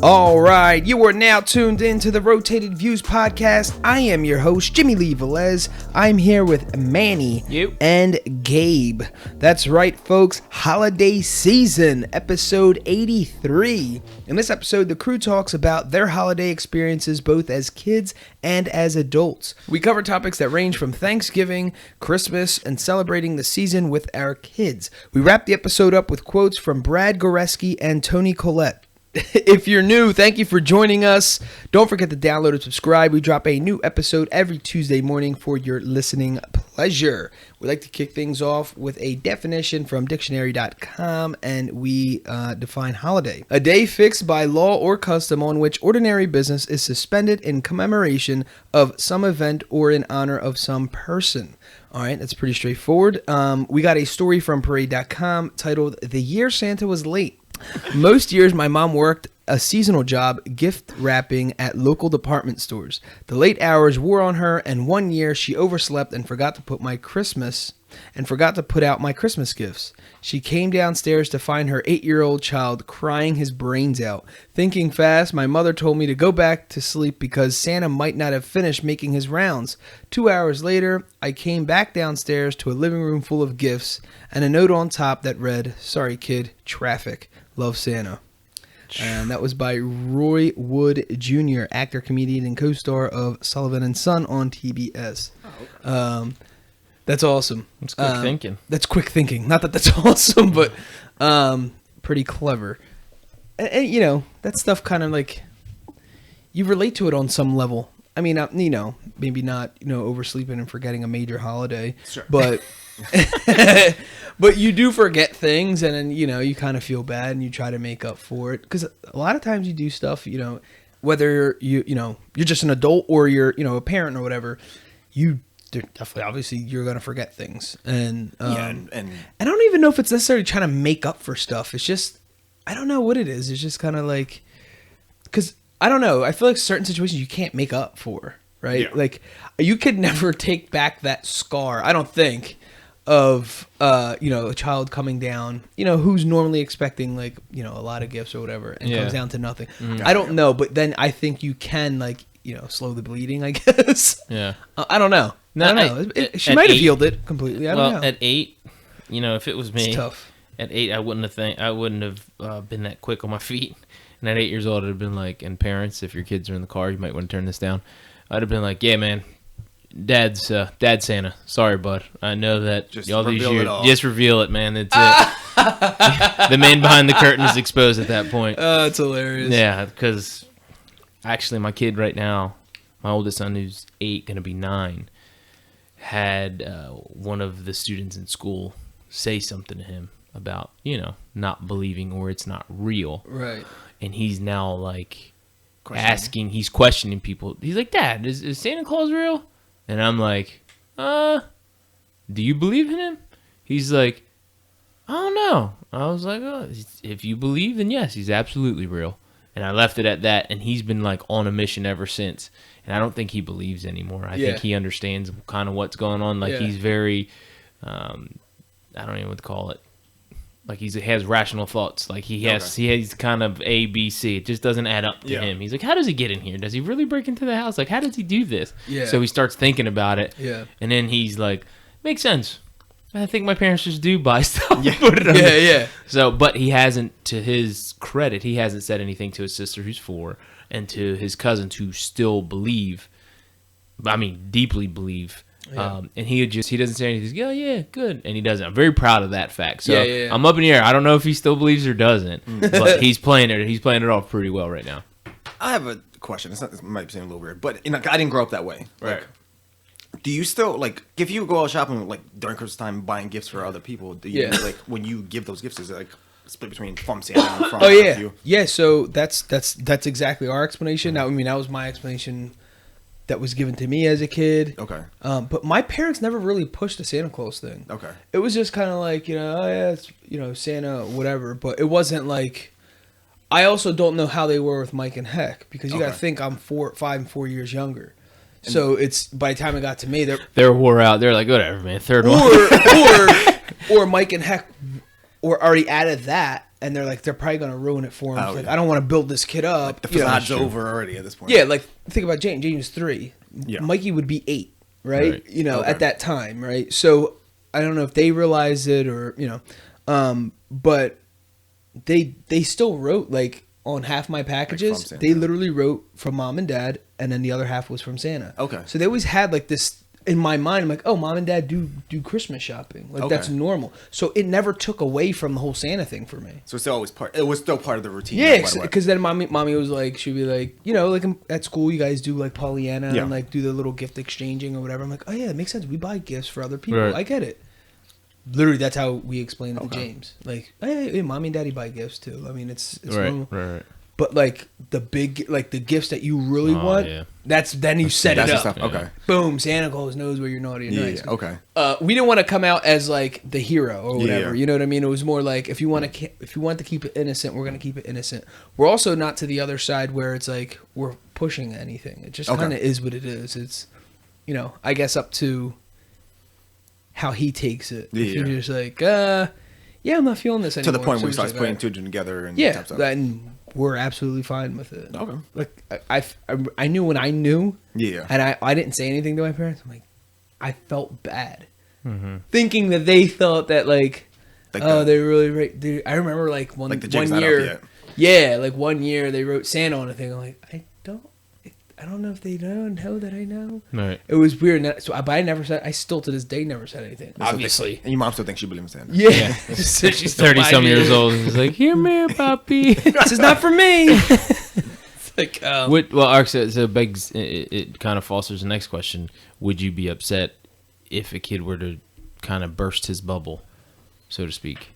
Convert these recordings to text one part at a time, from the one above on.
All right, you are now tuned into the Rotated Views podcast. I am your host, Jimmy Lee Velez. I'm here with Manny and Gabe. That's right, folks. Holiday season, episode 83. In this episode, the crew talks about their holiday experiences both as kids and as adults. We cover topics that range from Thanksgiving, Christmas, and celebrating the season with our kids. We wrap the episode up with quotes from Brad Goreski and Toni Collette. If you're new, thank you for joining us. Don't forget to download and subscribe. We drop a new episode every Tuesday morning for your listening pleasure. We like to kick things off with a definition from dictionary.com, and we define holiday: a day fixed by law or custom on which ordinary business is suspended in commemoration of some event or in honor of some person. All right, that's pretty straightforward. We got a story from parade.com titled "The Year Santa Was Late." Most years, my mom worked a seasonal job gift wrapping at local department stores. The late hours wore on her, and one year she overslept and forgot to put out my Christmas gifts. She came downstairs to find her 8-year-old child crying his brains out. Thinking fast, my mother told me to go back to sleep because Santa might not have finished making his rounds. 2 hours later, I came back downstairs to a living room full of gifts and a note on top that read, "Sorry kid, traffic. Love, Santa." And that was by Roy Wood Jr., actor, comedian, and co-star of Sullivan and Son on TBS. Oh, okay. That's awesome. That's quick thinking. That's quick thinking. Not that that's awesome, but pretty clever. And you know, that stuff kind of like, you relate to it on some level. I mean, you know, maybe not, you know, oversleeping and forgetting a major holiday. Sure. But but you do forget things, and then, you know, you kind of feel bad and you try to make up for it. Because a lot of times you do stuff, you know, whether you're just an adult or you're, you know, a parent or whatever, definitely, obviously, you're going to forget things. And, and I don't even know if it's necessarily trying to make up for stuff. It's just, I don't know what it is. It's just kind of like, because I don't know. I feel like certain situations you can't make up for, right? Yeah. Like, you could never take back that scar, I don't think, of, you know, a child coming down, you know, who's normally expecting, like, you know, a lot of gifts or whatever, and comes down to nothing. Mm-hmm. I don't know, but then I think you can, like, you know, slow the bleeding, I guess. Yeah. I don't know. I don't know. She might have healed it completely. I don't know. At 8, you know, if it was me, it's tough. At 8, I wouldn't have been that quick on my feet. And at 8 years old, I'd have been like, and parents, if your kids are in the car, you might want to turn this down. I'd have been like, yeah, man, Dad's Santa. Sorry, bud. I know that just all these years. Just reveal it, man. That's it. The man behind the curtain is exposed at that point. Oh, it's hilarious. Yeah, because actually, my kid right now, my oldest son, who's 8, gonna be 9, had one of the students in school say something to him about, you know, not believing or it's not real. Right. And he's now like he's questioning people. He's like, "Dad, is Santa Claus real?" And I'm like, do you believe in him? He's like, "I don't know." I was like, "Oh, if you believe, then yes, he's absolutely real." And I left it at that, and he's been like on a mission ever since. And I don't think he believes anymore. I think he understands kind of what's going on. Like he's very, I don't even know what to call it. Like he has rational thoughts. Like he has kind of A, B, C. It just doesn't add up to him. He's like, how does he get in here? Does he really break into the house? Like, how does he do this? Yeah. So he starts thinking about it. Yeah. And then he's like, makes sense. I think my parents just do buy stuff. Yeah. So, but he hasn't, to his credit, he hasn't said anything to his sister who's 4 and to his cousins who still believe. I mean, deeply believe. Yeah. And he doesn't say anything. He's like, "Oh yeah, good," and he doesn't. I'm very proud of that fact. So I'm up in the air. I don't know if he still believes or doesn't, but he's playing it. He's playing it off pretty well right now. I have a question. It might seem a little weird, but I didn't grow up that way. Right. Like, do you still, like, if you go out shopping, like, during Christmas time, buying gifts for other people, do you, like, when you give those gifts, is it, like, split between from Santa and from you? Yeah, so that's exactly our explanation. Now, I mean, that was my explanation that was given to me as a kid. Okay. But my parents never really pushed the Santa Claus thing. Okay. It was just kind of like, you know, oh, yeah, it's, you know, Santa, whatever. But it wasn't like, I also don't know how they were with Mike and Heck, because you got to think I'm 5 and 4 years younger. So it's by the time it got to me, they're wore out. They're like, whatever, man. Third one. Or Mike and Heck were already added that, and they're like, they're probably going to ruin it for him. Like, I don't want to build this kid up. Like the facade's over already at this point. Yeah, like think about James. James was 3. Yeah. Mikey would be 8, right? At that time, right? So I don't know if they realized it or but they still wrote like on half my packages. Like they literally wrote from mom and dad, and then the other half was from Santa. Okay. So they always had like this in my mind. I'm like, oh, mom and dad do Christmas shopping. Like that's normal. So it never took away from the whole Santa thing for me. So it's still always part. It was still part of the routine. Yeah, because then mommy was like, she'd be like, like at school you guys do like Pollyanna and like do the little gift exchanging or whatever. I'm like, oh yeah, it makes sense. We buy gifts for other people. Right. I get it. Literally, that's how we explain it to James. Like, hey, mommy and daddy buy gifts too. I mean, it's normal. Right. But like the big, like the gifts that you really want, that's then you set it up. Stuff. Okay. Boom, Santa Claus knows where you're naughty and nice. Yeah, okay. We didn't want to come out as like the hero or whatever. You know what I mean? It was more like if you want to keep it innocent, we're gonna keep it innocent. We're also not to the other side where it's like we're pushing anything. It just kind of is what it is. It's I guess up to how he takes it. Yeah. If you're just like, I'm not feeling this anymore. To the point where he starts putting two together and then we're absolutely fine with it. Okay. Like I knew when I knew. Yeah. And I didn't say anything to my parents. I'm like, I felt bad, thinking that they thought that like they really right. Dude, I remember like one year. Yeah, like 1 year they wrote Santa on a thing. I'm like, I don't know if they know that I know. Right. It was weird. But I never said. I still to this day never said anything. Obviously. And your mom still thinks she believes in Santa. Yeah. She's 30-some years old. And she's like, here, man, Poppy. This is not for me. It's like, Ark says it begs. It kind of fosters the next question. Would you be upset if a kid were to kind of burst his bubble, so to speak?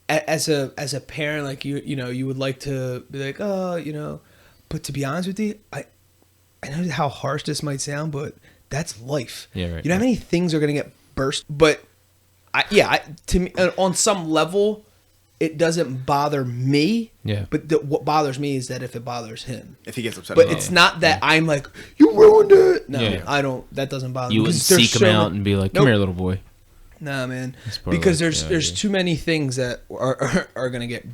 As a parent, like you would like to be like, but to be honest with you, I know how harsh this might sound, but that's life. Yeah, right. You know how many things are gonna get burst, but to me, on some level, it doesn't bother me. Yeah. But what bothers me is that if it bothers him, if he gets upset, but it's not that I'm like, you ruined it. No, I don't. That doesn't bother me. You wouldn't seek him out and be like, come here, little boy. Nah, man. Because there's too many things that are gonna get,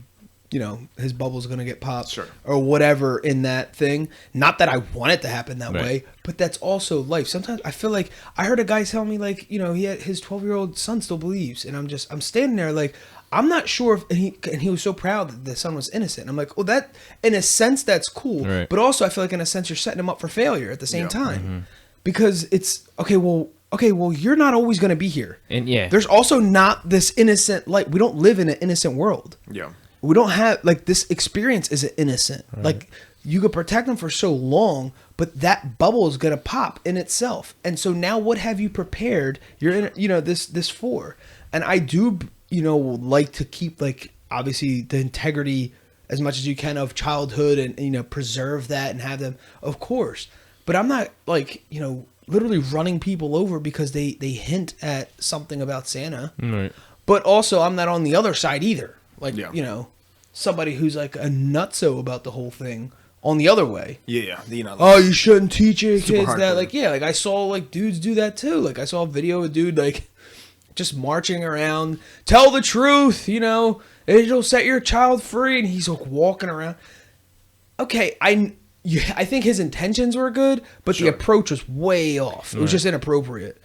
his bubble's gonna get popped, or whatever in that thing. Not that I want it to happen that way, but that's also life. Sometimes I feel like I heard a guy tell me like, he had his 12-year-old son still believes, and I'm standing there like I'm not sure if and he was so proud that the son was innocent. I'm like, well, that in a sense that's cool, but also I feel like in a sense you're setting him up for failure at the same time, because it's okay, well, you're not always going to be here. And there's also not this innocent, like, we don't live in an innocent world. Yeah. We don't have, like, this experience isn't innocent. Right. Like, you could protect them for so long, but that bubble is going to pop in itself. And so now what have you prepared this for? And I do, like to keep, like, obviously the integrity as much as you can of childhood and, preserve that and have them, of course. But I'm not, like, literally running people over because they hint at something about Santa. Right. But also I'm not on the other side either. Like, somebody who's like a nutso about the whole thing on the other way. Yeah. You shouldn't teach your kids that. Like, like I saw like dudes do that too. Like I saw a video of a dude like just marching around, tell the truth, it'll set your child free. And he's like walking around. Okay. I think his intentions were good, but the approach was way off. It was just inappropriate.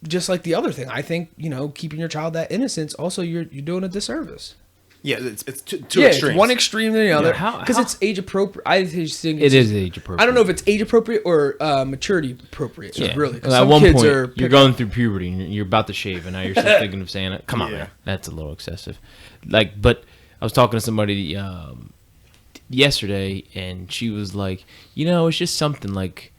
Just like the other thing, I think keeping your child that innocence. Also, you're doing a disservice. Yeah, it's two extremes. It's one extreme than the other because it's age appropriate. I just think it is age appropriate. I don't know if it's age appropriate or maturity appropriate. So really, at one point you're going through puberty and you're about to shave, and now you're still thinking of Santa. Come on, man. That's a little excessive. Like, but I was talking to somebody yesterday, and she was like, it's just something like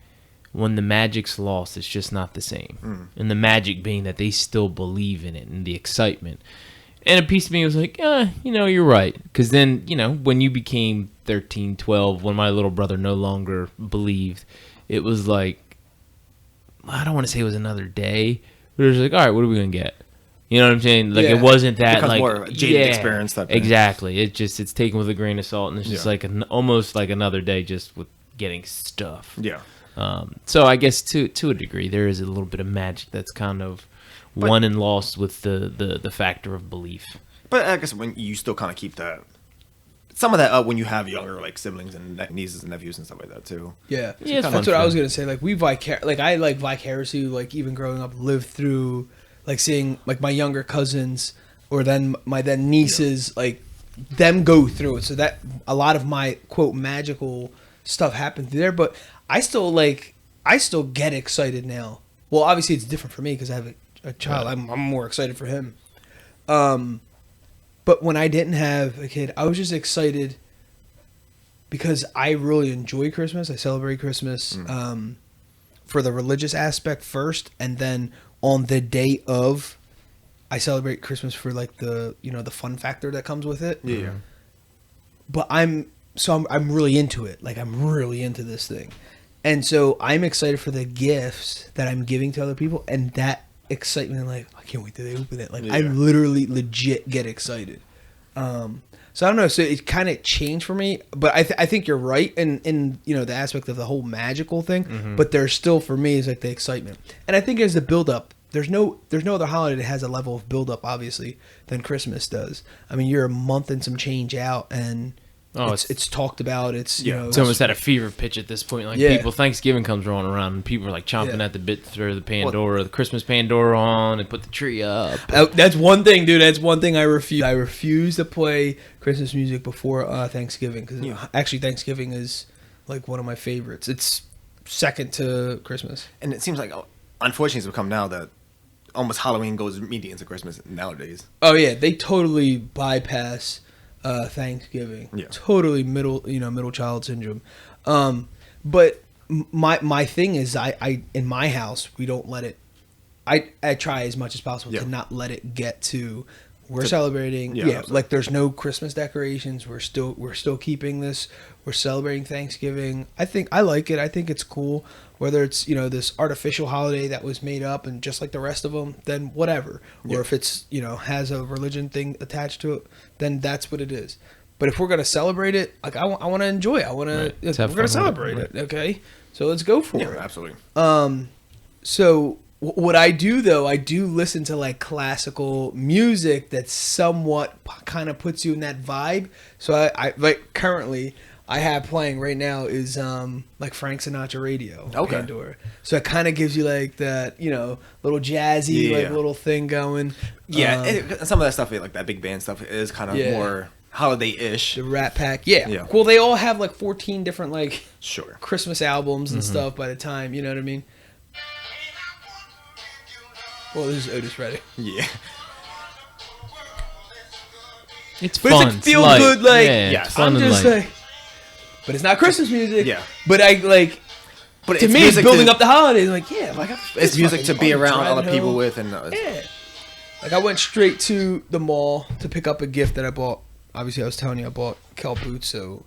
when the magic's lost, it's just not the same. And the magic being that they still believe in it and the excitement. And a piece of me was like, you're right. Because then, when you became 13, 12, when my little brother no longer believed, it was like, I don't want to say it was another day, but it was like, all right, what are we going to get? You know what I'm saying? Like it wasn't that like more of a jaded experience. Exactly. It's taken with a grain of salt, and it's just like almost like another day, just with getting stuff. Yeah. So I guess to a degree, there is a little bit of magic that's kind of won and lost with the factor of belief. But I guess when you still kind of keep that, some of that up when you have younger like siblings and nieces and nephews and stuff like that too. Yeah, Yeah, it's that's fun what I for was gonna say. Like I like vicariously, like even growing up, lived through like seeing like my younger cousins or then my nieces like them go through it. So that a lot of my quote magical stuff happened through there. But I still get excited now. Well, obviously it's different for me because I have a child. I'm more excited for him. But when I didn't have a kid, I was just excited because I really enjoy Christmas. I celebrate Christmas for the religious aspect first, and then on the day of, I celebrate Christmas for like the fun factor that comes with it. Yeah. But I'm really into it. Like I'm really into this thing, and so I'm excited for the gifts that I'm giving to other people, and that excitement, like I can't wait till they open it. Like I literally legit get excited. So I don't know. So it kind of changed for me, but I think you're right in the aspect of the whole magical thing. But there's still for me is like the excitement, and I think as the build up. There's no other holiday that has a level of build up obviously than Christmas does. I mean, you're a month and some change out, and it's talked about. It's it's almost at a fever pitch at this point. Like people, Thanksgiving comes rolling around, and people are like chomping at the bit to throw the the Christmas Pandora on and put the tree up. That's one thing, dude. That's one thing I refuse. I refuse to play Christmas music before Thanksgiving because actually Thanksgiving is like one of my favorites. It's second to Christmas, and it seems like unfortunately it's become now that almost Halloween goes immediately into Christmas nowadays. Oh yeah, they totally bypass Thanksgiving. Yeah. Totally middle child syndrome. But my thing is I in my house we don't let it. I try as much as possible to not let it get to we're celebrating. Like there's no Christmas decorations. We're still keeping this. We're celebrating Thanksgiving. I like it. I think it's cool. Whether it's this artificial holiday that was made up and just like the rest of them, then whatever. Or if it's has a religion thing attached to it, then that's what it is. But if we're gonna celebrate it, like I want to enjoy it. We're gonna celebrate it. Okay, so let's go for it. Absolutely. So what I do though, I do listen to like classical music that somewhat kind of puts you in that vibe. So I like currently. I have playing right now is like Frank Sinatra radio. Okay. Pandora. So it kind of gives you like that, little jazzy like little thing going. Yeah, some of that stuff, like that big band stuff, is kind of more holiday-ish. The Rat Pack, yeah. Well, they all have like 14 different like Christmas albums and stuff by the time. You know what I mean? Well, this is Otis Redding. Yeah. It's but fun. It's like feel good, like I'm just like. But it's not Christmas music. Yeah. But But to me, it's building up the holidays. Like, it's music to be around other people with, and like I went straight to the mall to pick up a gift that I bought. Obviously, I was telling you I bought kelp boots, so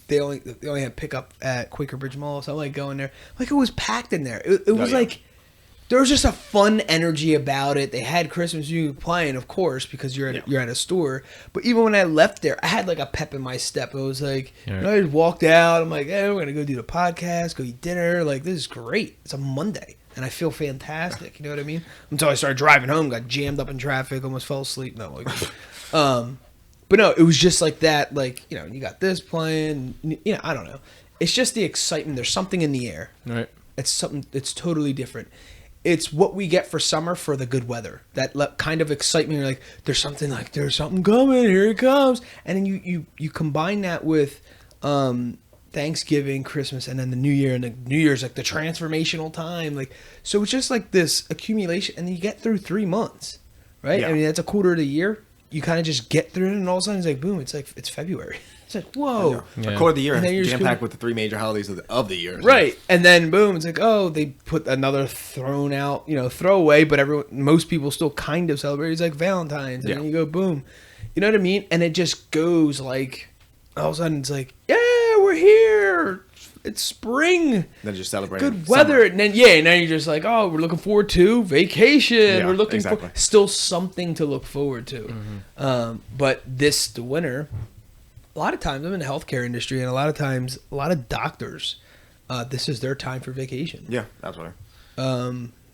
they only had pickup at Quaker Bridge Mall. So I like going there. Like it was packed in there. It was like. There was just a fun energy about it. They had Christmas music playing, of course, because you're at a store. But even when I left there, I had like a pep in my step. It was like, I just walked out. I'm like, hey, we're going to go do the podcast, go eat dinner. Like, this is great. It's a Monday, and I feel fantastic. You know what I mean? Until I started driving home, got jammed up in traffic, almost fell asleep. No, like, but no, it was just like that. Like, you got this playing. I don't know. It's just the excitement. There's something in the air. Right. It's something. It's totally different. It's what we get for summer for the good weather. That kind of excitement. You're like, there's something coming. Here it comes. And then you combine that with Thanksgiving, Christmas, and then the New Year. And the New Year's like the transformational time. Like, so it's just like this accumulation. And then you get through 3 months, right? Yeah. I mean, that's a quarter of the year. You kind of just get through it, and all of a sudden it's like, boom, it's February. It's like, whoa. A quarter of the year is jam-packed with the 3 major holidays of the year. Right. And then, boom, it's like, oh, they put another throwaway, but most people still kind of celebrate. It's like Valentine's. And then you go, boom. You know what I mean? And it just goes like, all of a sudden it's like, yeah, we're here. It's spring. Then just celebrating good weather. Summer. And then, and now you're just like, oh, we're looking forward to vacation. Yeah, we're looking for still something to look forward to. Mm-hmm. But the winter... a lot of times I'm in the healthcare industry, and a lot of times a lot of doctors, this is their time for vacation. Yeah, absolutely.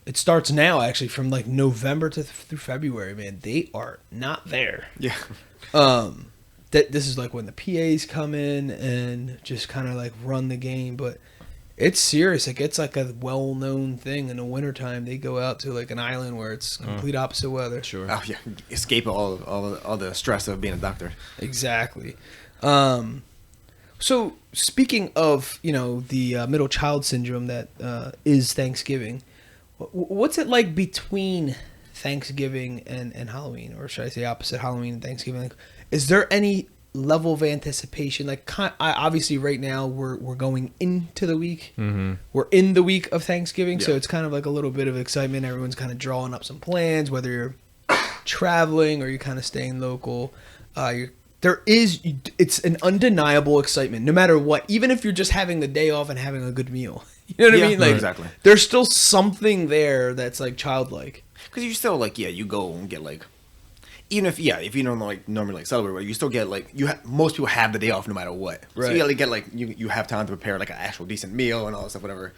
It starts now, actually, from like November through February. Man, they are not there. Yeah. This is like when the PAs come in and just kind of like run the game, but it's serious. Like, it's like a well-known thing in the wintertime. They go out to like an island where it's complete opposite weather. Sure. Oh yeah, escape all the stress of being a doctor. Exactly. So speaking of, the middle child syndrome that is Thanksgiving, what's it like between Thanksgiving and Halloween, or should I say opposite Halloween and Thanksgiving? Like, is there any level of anticipation? Like, obviously right now we're going into the week. Mm-hmm. We're in the week of Thanksgiving, so it's kind of like a little bit of excitement. Everyone's kind of drawing up some plans, whether you're traveling or you're kind of staying local. It's an undeniable excitement, no matter what. Even if you're just having the day off and having a good meal, you know what I mean? Like, exactly. There's still something there that's like childlike. Because you still like, you go and get like, even if you don't like normally like celebrate, you still get like most people have the day off no matter what. Right. So you gotta get like you have time to prepare like an actual decent meal and all that stuff, whatever.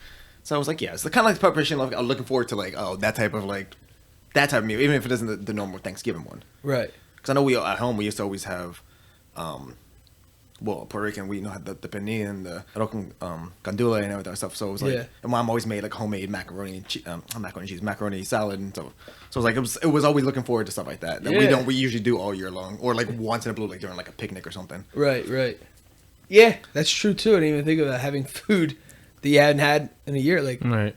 So I was like, it's kind of like preparation. Like, I'm looking forward to like that type of meal, even if it isn't the normal Thanksgiving one. Right. Because I know at home we used to always have, Puerto Rican, we had the pernil and the arroz con gandula and everything stuff. So it was like, and Mom always made like homemade macaroni salad, and so it was like it was always looking forward to stuff like that. We usually do all year long, or like once in a blue, like during like a picnic or something. Right. Yeah, that's true too. I didn't even think of that, having food that you hadn't had in a year. Like, right.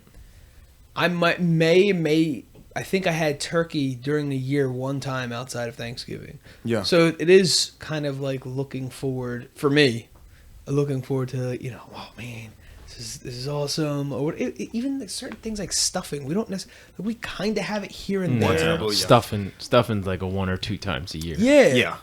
I think I had turkey during the year one time outside of Thanksgiving. Yeah. So it is kind of like looking forward to, oh man, this is awesome. Or even certain things like stuffing. We kind of have it here and there. Stuffing's like a 1 or 2 times a year. Yeah.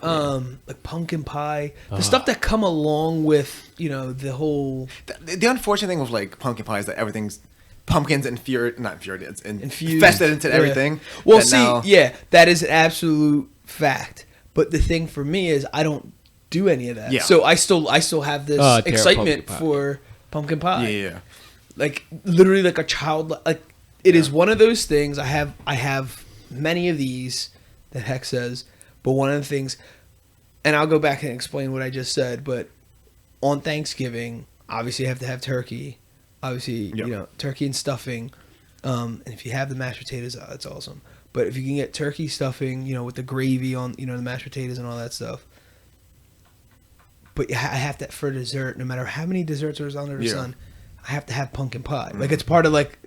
Like pumpkin pie, the stuff that come along with, the whole. The unfortunate thing with like pumpkin pie is that everything's pumpkins infused infused into everything. Well, that is an absolute fact. But the thing for me is I don't do any of that. Yeah. So I still have this excitement for pumpkin pie. Yeah. Like literally like a child. Like it is one of those things. I have many of these that Hex says, but one of the things, and I'll go back and explain what I just said. But on Thanksgiving, obviously you have to have turkey. Obviously, turkey and stuffing, and if you have the mashed potatoes, that's awesome. But if you can get turkey stuffing, with the gravy on, the mashed potatoes and all that stuff. But I have that for dessert. No matter how many desserts there's under the sun, I have to have pumpkin pie. Like, it's part of like,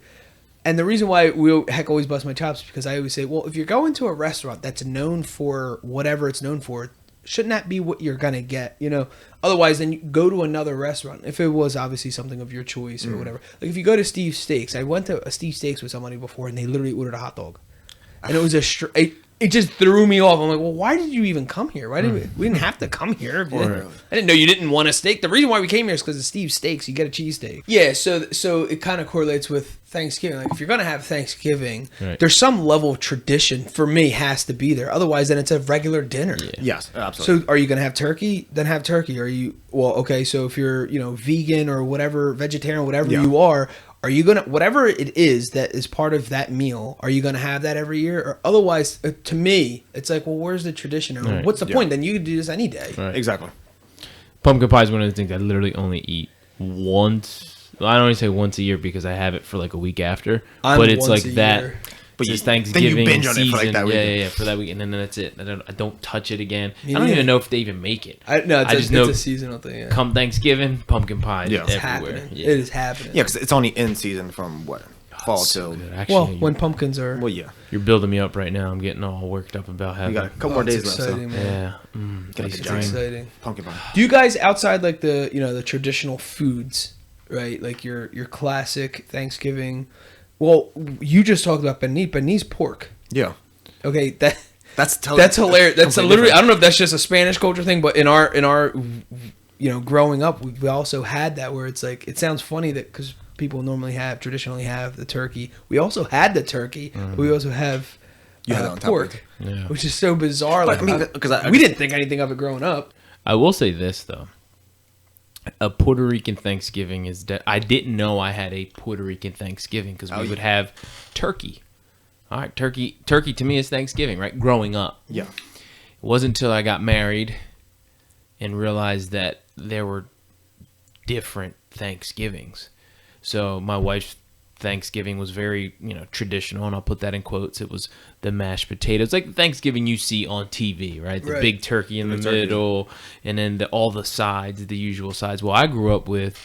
and the reason why Heck always bust my chops is because I always say, well, if you're going to a restaurant that's known for whatever it's known for, shouldn't that be what you're gonna get? Otherwise, then you go to another restaurant. If it was obviously something of your choice or whatever. Like if you go to Steve's Steaks, I went to a Steve's Steaks with somebody before, and they literally ordered a hot dog, and it was it just threw me off. I'm like, well, why did you even come here? Why did we didn't have to come here? I didn't know you didn't want a steak. The reason why we came here is because of Steve's Steaks. You get a cheesesteak. Yeah, so it kind of correlates with Thanksgiving. Like if you're gonna have Thanksgiving, there's some level of tradition for me has to be there. Otherwise, then it's a regular dinner. Yeah. Yes, absolutely. So are you gonna have turkey? Then have turkey. So if you're vegan or whatever, vegetarian, whatever you are you gonna, whatever it is that is part of that meal, are you gonna have that every year? Or otherwise, to me, it's like, well, where's the tradition? Or what's the point? Then you can do this any day. Right. Exactly. Pumpkin pie is one of the things I literally only eat once. Well, I don't even say once a year because I have it for like a week after. But it's like that. But it's Thanksgiving then you binge on season. It for like that weekend. Yeah, for that week, and then that's it. I don't touch it again. I don't even know if they even make it. It's a seasonal thing. Yeah. Come Thanksgiving, pumpkin pie everywhere. Happening. Yeah. It is happening. Yeah, because it's only in season from fall till. Actually, when pumpkins are. Well, yeah. You're building me up right now. I'm getting all worked up about having. You got a couple more days left. So. Yeah. It's exciting. Pumpkin pie. Do you guys outside like the traditional foods, right? Like your classic Thanksgiving. Well, you just talked about pernil. Pernil's pork. Yeah. Okay, that's hilarious. That's literally. I don't know if that's just a Spanish culture thing, but in our growing up, we also had that where it's like, it sounds funny that because people traditionally have the turkey. We also had the turkey. But we also have pork, which is so bizarre. Like, because we didn't think anything of it growing up. I will say this though. A Puerto Rican Thanksgiving is. I didn't know I had a Puerto Rican Thanksgiving because we would have turkey. All right, turkey to me is Thanksgiving, right? Growing up. Yeah. It wasn't until I got married and realized that there were different Thanksgivings. So my wife's Thanksgiving was very, traditional, and I'll put that in quotes. It was the mashed potatoes, like Thanksgiving you see on TV, right? The big turkey in the middle, and then all the sides, the usual sides. Well, I grew up with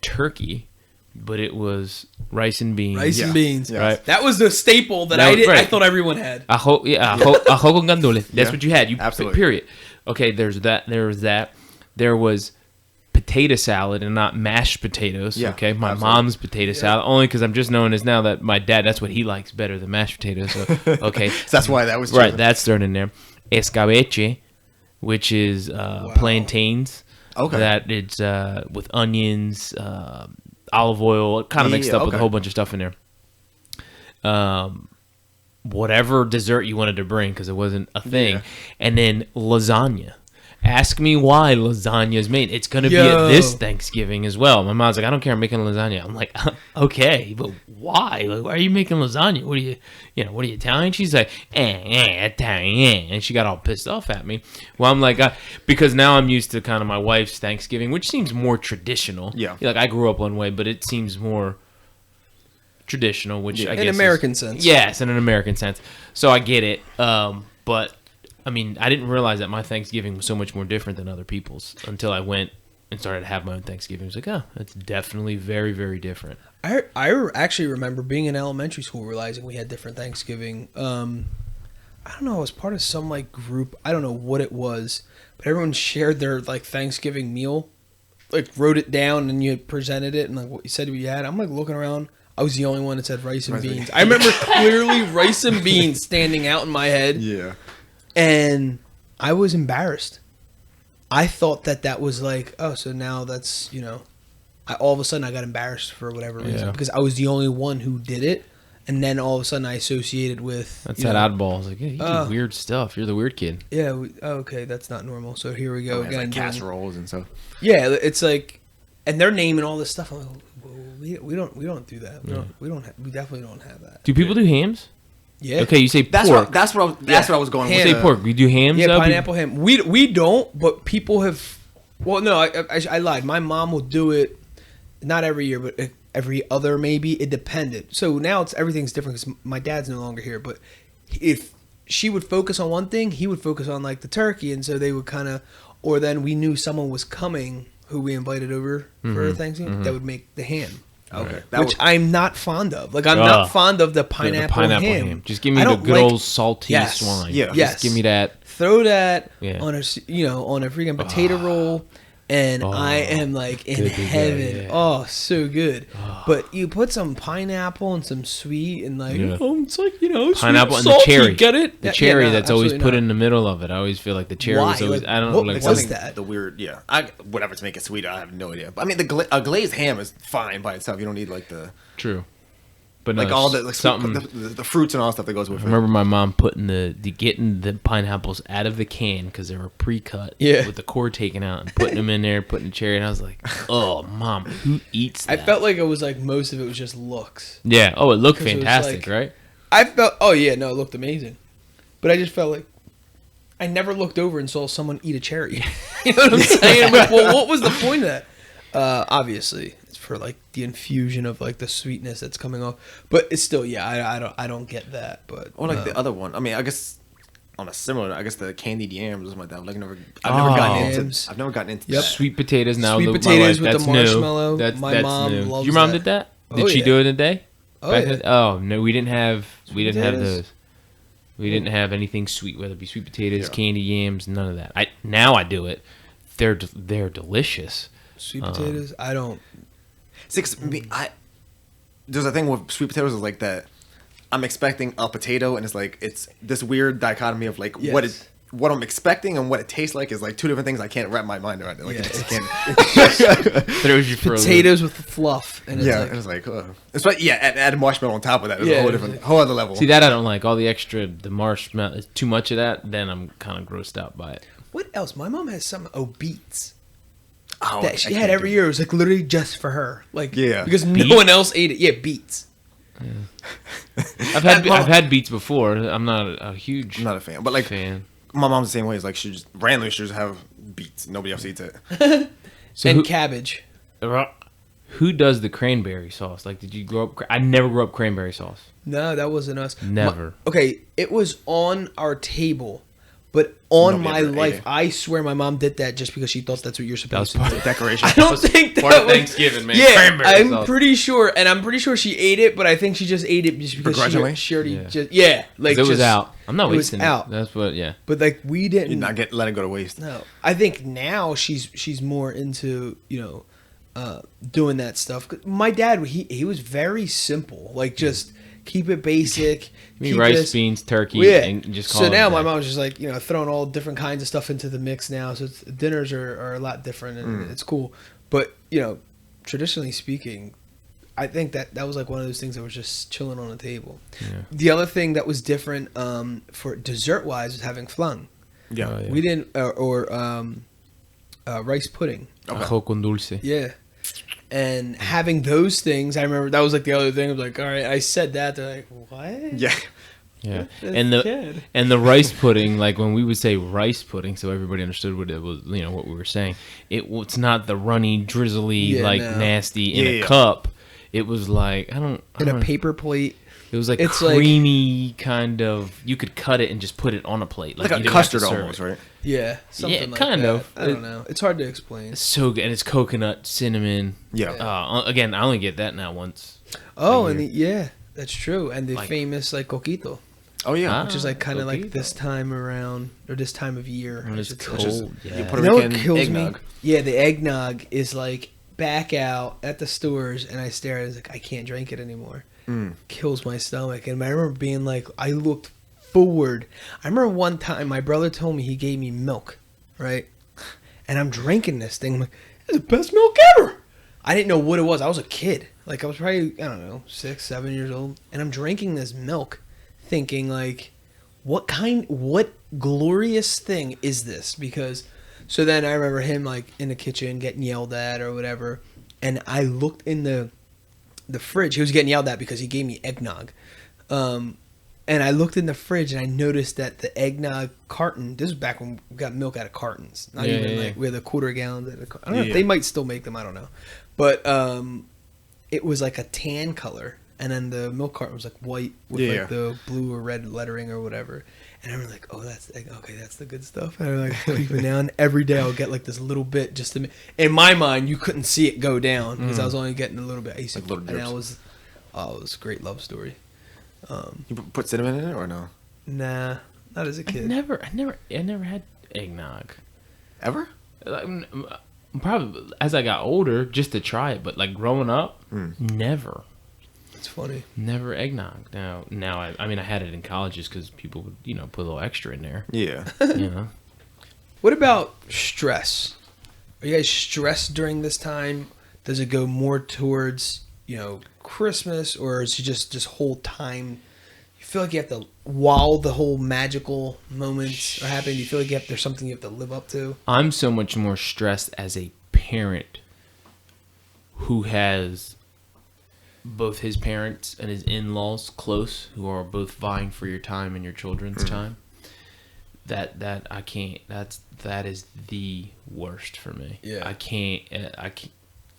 turkey, but it was rice and beans. Rice and beans, right? That was the staple that I thought everyone had. Ajo con gandules. That's what you had. Absolutely. Period. Okay, there's that. There was that. There was potato salad and not mashed potatoes. Yeah, okay, my absolutely. mom's potato salad, only because I'm just knowing as now that my dad, that's what he likes better than mashed potatoes. So, okay, So that's why that was right. That's thrown in there. Escabeche, which is plantains. Okay. That it's with onions, olive oil, kind of mixed up with a whole bunch of stuff in there. Whatever dessert you wanted to bring, because it wasn't a thing. And then lasagna. Ask me why lasagna is made. It's going to be at this Thanksgiving as well. My mom's like, I don't care, I'm making lasagna. I'm like, okay, but why? Like, why are you making lasagna? What are you Italian? She's like, Italian. And she got all pissed off at me. Well, I'm like, because now I'm used to kind of my wife's Thanksgiving, which seems more traditional. Yeah. Like, I grew up one way, but it seems more traditional, which I guess in an American sense. Yes, in an American sense. So I get it. But I mean, I didn't realize that my Thanksgiving was so much more different than other people's until I went and started to have my own Thanksgiving. I was like, oh, that's definitely very, very different. I actually remember being in elementary school realizing we had different Thanksgiving. I don't know. I was part of some like group. I don't know what it was, but everyone shared their like Thanksgiving meal, like wrote it down and you presented it and like what you said you had. I'm like looking around. I was the only one that said rice and beans. I remember clearly rice and beans standing out in my head. Yeah. And I was embarrassed. I thought that was like, oh, so now that's, all of a sudden I got embarrassed for whatever reason. Because I was the only one who did it. And then all of a sudden I associated with... That's that oddball. I was like, yeah, you do weird stuff. You're the weird kid. Yeah, okay, that's not normal. So here we go again. Like casseroles and stuff. Yeah, it's like... And they're naming all this stuff. I'm like, well, we don't do that. We definitely don't have that. Do people do hams? Yeah. Okay, you say pork. That's what I was going with. You say pork. We do hams. Yeah, pineapple ham. We don't, but people have. Well, no, I lied. My mom will do it, not every year, but every other maybe. It depended. So now everything's different because my dad's no longer here. But if she would focus on one thing, he would focus on like the turkey, and so they would kind of. Or then we knew someone was coming who we invited over for Thanksgiving that would make the ham. Okay. Which I'm not fond of. Like, I'm not fond of the pineapple ham. Just give me the good old salty swine. Yeah. Just give me that. Throw that on a freaking potato roll, and I am like in heaven. Oh, so good. But you put some pineapple and some sweet and like, it's like, pineapple sweet, and the cherry. Get it? The cherry that's always put in the middle of it. I always feel like the cherry was always, I don't know. What was that? The weird, whatever to make it sweet, I have no idea. But I mean, a glazed ham is fine by itself. You don't need like the... True. But like no, all the something. the fruits and all stuff that goes with it. I remember my mom putting getting the pineapples out of the can because they were pre-cut with the core taken out and putting them in there, putting the cherry. And I was like, oh, Mom, who eats that? I felt like it was like most of it was just looks. Yeah. Oh, it looked fantastic, right? I felt. Oh yeah, no, it looked amazing. But I just felt like I never looked over and saw someone eat a cherry. You know what I'm saying? I'm like, well, what was the point of that? Obviously, it's for like the infusion of like the sweetness that's coming off. But it's still, I don't get that. But or like the other one. I mean, I guess on a similar, I guess the candied yams or something like that. Like I've never gotten into that. Sweet potatoes now. Sweet potatoes with the marshmallow. That's mom new. loves Your mom that. did that? Did she do it in a day? Oh, yeah. Oh no, we didn't have potatoes? those. We didn't have anything sweet, whether it be sweet potatoes, candy yams, none of that. Now I do it. They're delicious. Sweet potatoes, I don't. There's a thing with sweet potatoes is like that. I'm expecting a potato, and it's this weird dichotomy of like what I'm expecting and what it tastes like is like two different things I can't wrap my mind around. Like throws you for potatoes with fluff, and it's like it's like add marshmallow on top of that. It's a whole different, whole other level. See that I don't like all the marshmallow. Too much of that, then I'm kind of grossed out by it. What else? My mom has some beets. Oh, That she had every year. It was like literally just for her. Like, yeah. Because no one else ate it. Yeah, beets. Yeah. I've had beets before. I'm not a huge. I'm not a fan, but like my mom's the same way. It's like she just randomly she just have beets. Nobody else eats it. And cabbage. Who does the cranberry sauce? Like, did you grow up? I never grew up cranberry sauce. No, that wasn't us. Never. Okay, it was on our table. But on my life, I swear my mom did that just because she thought that's what you're supposed to do. Decoration. I don't think that part of was Thanksgiving, man. Yeah, I'm pretty sure, and I'm pretty sure she ate it, but I think she just ate it just because she already like it was out. I'm not wasting it. Out. That's what, yeah. But like we didn't let it go to waste. No, I think now she's more into doing that stuff. My dad, he was very simple, like just. Keep it basic. Rice, beans, turkey, and just call it. So now my mom's just like, throwing all different kinds of stuff into the mix now. So dinners are a lot different and it's cool. But, traditionally speaking, I think that was like one of those things that was just chilling on the table. Yeah. The other thing that was different for dessert-wise was having flan. Yeah. Oh, yeah. We didn't, or rice pudding. Ajo con dulce. Yeah. And having those things, I remember that was like the other thing. I was like, all right, I said that. They're like, what? Yeah. Yeah. And the rice pudding, like when we would say rice pudding, so everybody understood what it was, what we were saying. It's not the runny, drizzly, nasty in a cup. It was like, in a paper plate. It was like creamy kind of. You could cut it and just put it on a plate, like a custard almost, right? Yeah, something like kind that. of. I don't know. It's hard to explain. It's so good, and it's coconut, cinnamon. Yeah. Again, I only get that now once. Oh, and that's true. And the famous coquito. Oh yeah, which is like kind of like this time around or this time of year. When it's cold. Yeah. Puerto Rican kills eggnog. me. Yeah, the eggnog is like back out at the stores, and I stare at it. It's like I can't drink it anymore. Kills my stomach. And I remember being like, I looked forward. I remember one time my brother told me he gave me milk, right? And I'm drinking this thing. I'm like, it's the best milk ever. I didn't know what it was. I was a kid. Like I was probably, 6, 7 years old. And I'm drinking this milk thinking like, what glorious thing is this? Because, so then I remember him like in the kitchen getting yelled at or whatever. And I looked in the fridge. He was getting yelled at because he gave me eggnog. And I looked in the fridge and I noticed that the eggnog carton, this was back when we got milk out of cartons. Not even like we had a quarter gallon. I don't know. They might still make them. I don't know. But it was like a tan color. And then the milk carton was like white with like the blue or red lettering or whatever. And I was like, oh, that's the good stuff. And I'm like, keeping down. Every day I'll get like this little bit just to. In my mind, you couldn't see it go down because I was only getting a little bit. I used to, and that was, it was a great love story. You put cinnamon in it or no? Nah, not as a kid. I never had eggnog. Ever? Probably as I got older, just to try it. But like growing up, never. It's funny. Never eggnog. Now I mean I had it in college just because people would put a little extra in there. Yeah. What about stress? Are you guys stressed during this time? Does it go more towards Christmas, or is it just whole time? You feel like you have to, while the whole magical moments are happening, do you feel like there's something you have to live up to? I'm so much more stressed as a parent who has both his parents and his in-laws close, who are both vying for your time and your children's time. That I can't. That is the worst for me. Yeah. I can't.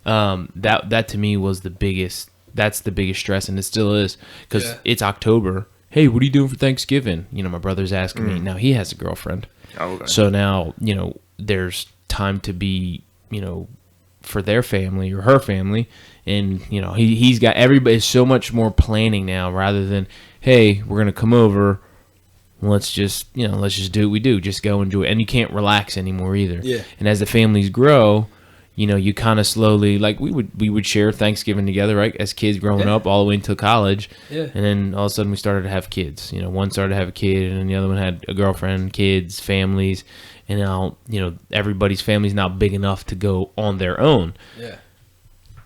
That to me was the biggest. That's the biggest stress, and it still is because it's October. Hey, what are you doing for Thanksgiving? My brother's asking me. Now he has a girlfriend. Oh, okay. So now there's time to be for their family or her family, and he's got everybody. So much more planning now rather than hey, we're gonna come over. Let's just do what we do. Just go and do it. And you can't relax anymore either. Yeah. And as the families grow, you kind of slowly, like we would share Thanksgiving together, right? As kids growing up all the way until college. Yeah. And then all of a sudden we started to have kids. One started to have a kid and then the other one had a girlfriend, kids, families. And now, everybody's family's now big enough to go on their own. Yeah.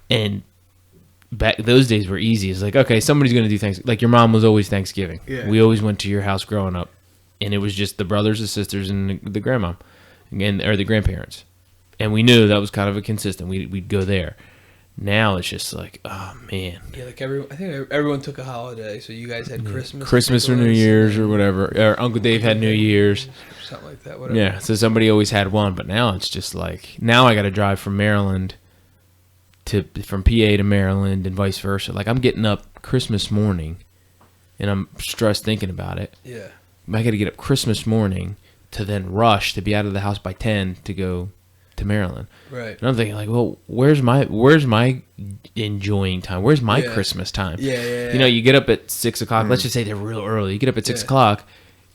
And back those days were easy. It's like, okay, somebody's going to do Thanksgiving. Like your mom was always Thanksgiving. Yeah. We always went to your house growing up. And it was just the brothers, the sisters, and the grandma. or the grandparents, and we knew that was kind of a consistent. We'd go there. Now it's just like, oh man. Yeah, like I think everyone took a holiday. So you guys had Christmas or New Year's or whatever. Or Uncle Dave had New Year's. Something like that, whatever. Yeah, so somebody always had one, but now it's just like, now I got to drive from Maryland from PA to Maryland and vice versa. Like, I'm getting up Christmas morning and I'm stressed thinking about it. Yeah. I got to get up Christmas morning to then rush to be out of the house by 10 to go to Maryland. Right. And I'm thinking like, well, where's my enjoying time? Where's my Christmas time? Yeah. You know, you get up at 6 o'clock. Let's just say they're real early. You get up at 6 o'clock.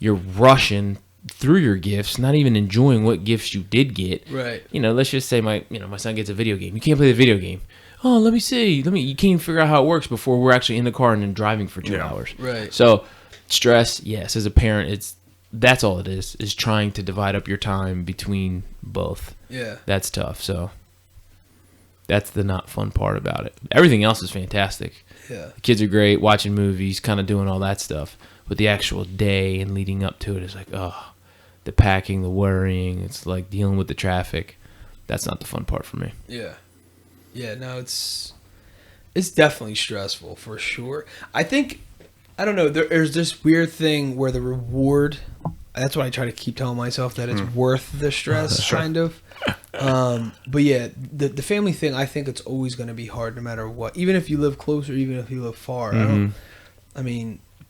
You're rushing through your gifts, not even enjoying what gifts you did get. Right. You know, let's just say my son gets a video game. You can't play the video game. Oh, let me see. You can't even figure out how it works before we're actually in the car and then driving for 2 hours. Right. So stress, yes, as a parent, that's all it is trying to divide up your time between both. Yeah. That's tough. So that's the not fun part about it. Everything else is fantastic. Yeah. The kids are great, watching movies, kind of doing all that stuff. But the actual day and leading up to it is like, oh, the packing, the worrying. It's like dealing with the traffic. That's not the fun part for me. Yeah. Yeah, no, it's definitely stressful for sure. I think, I don't know, there's this weird thing where the reward, that's what I try to keep telling myself, that it's worth the stress, kind of. But yeah, the family thing, I think it's always going to be hard no matter what. Even if you live close or even if you live far.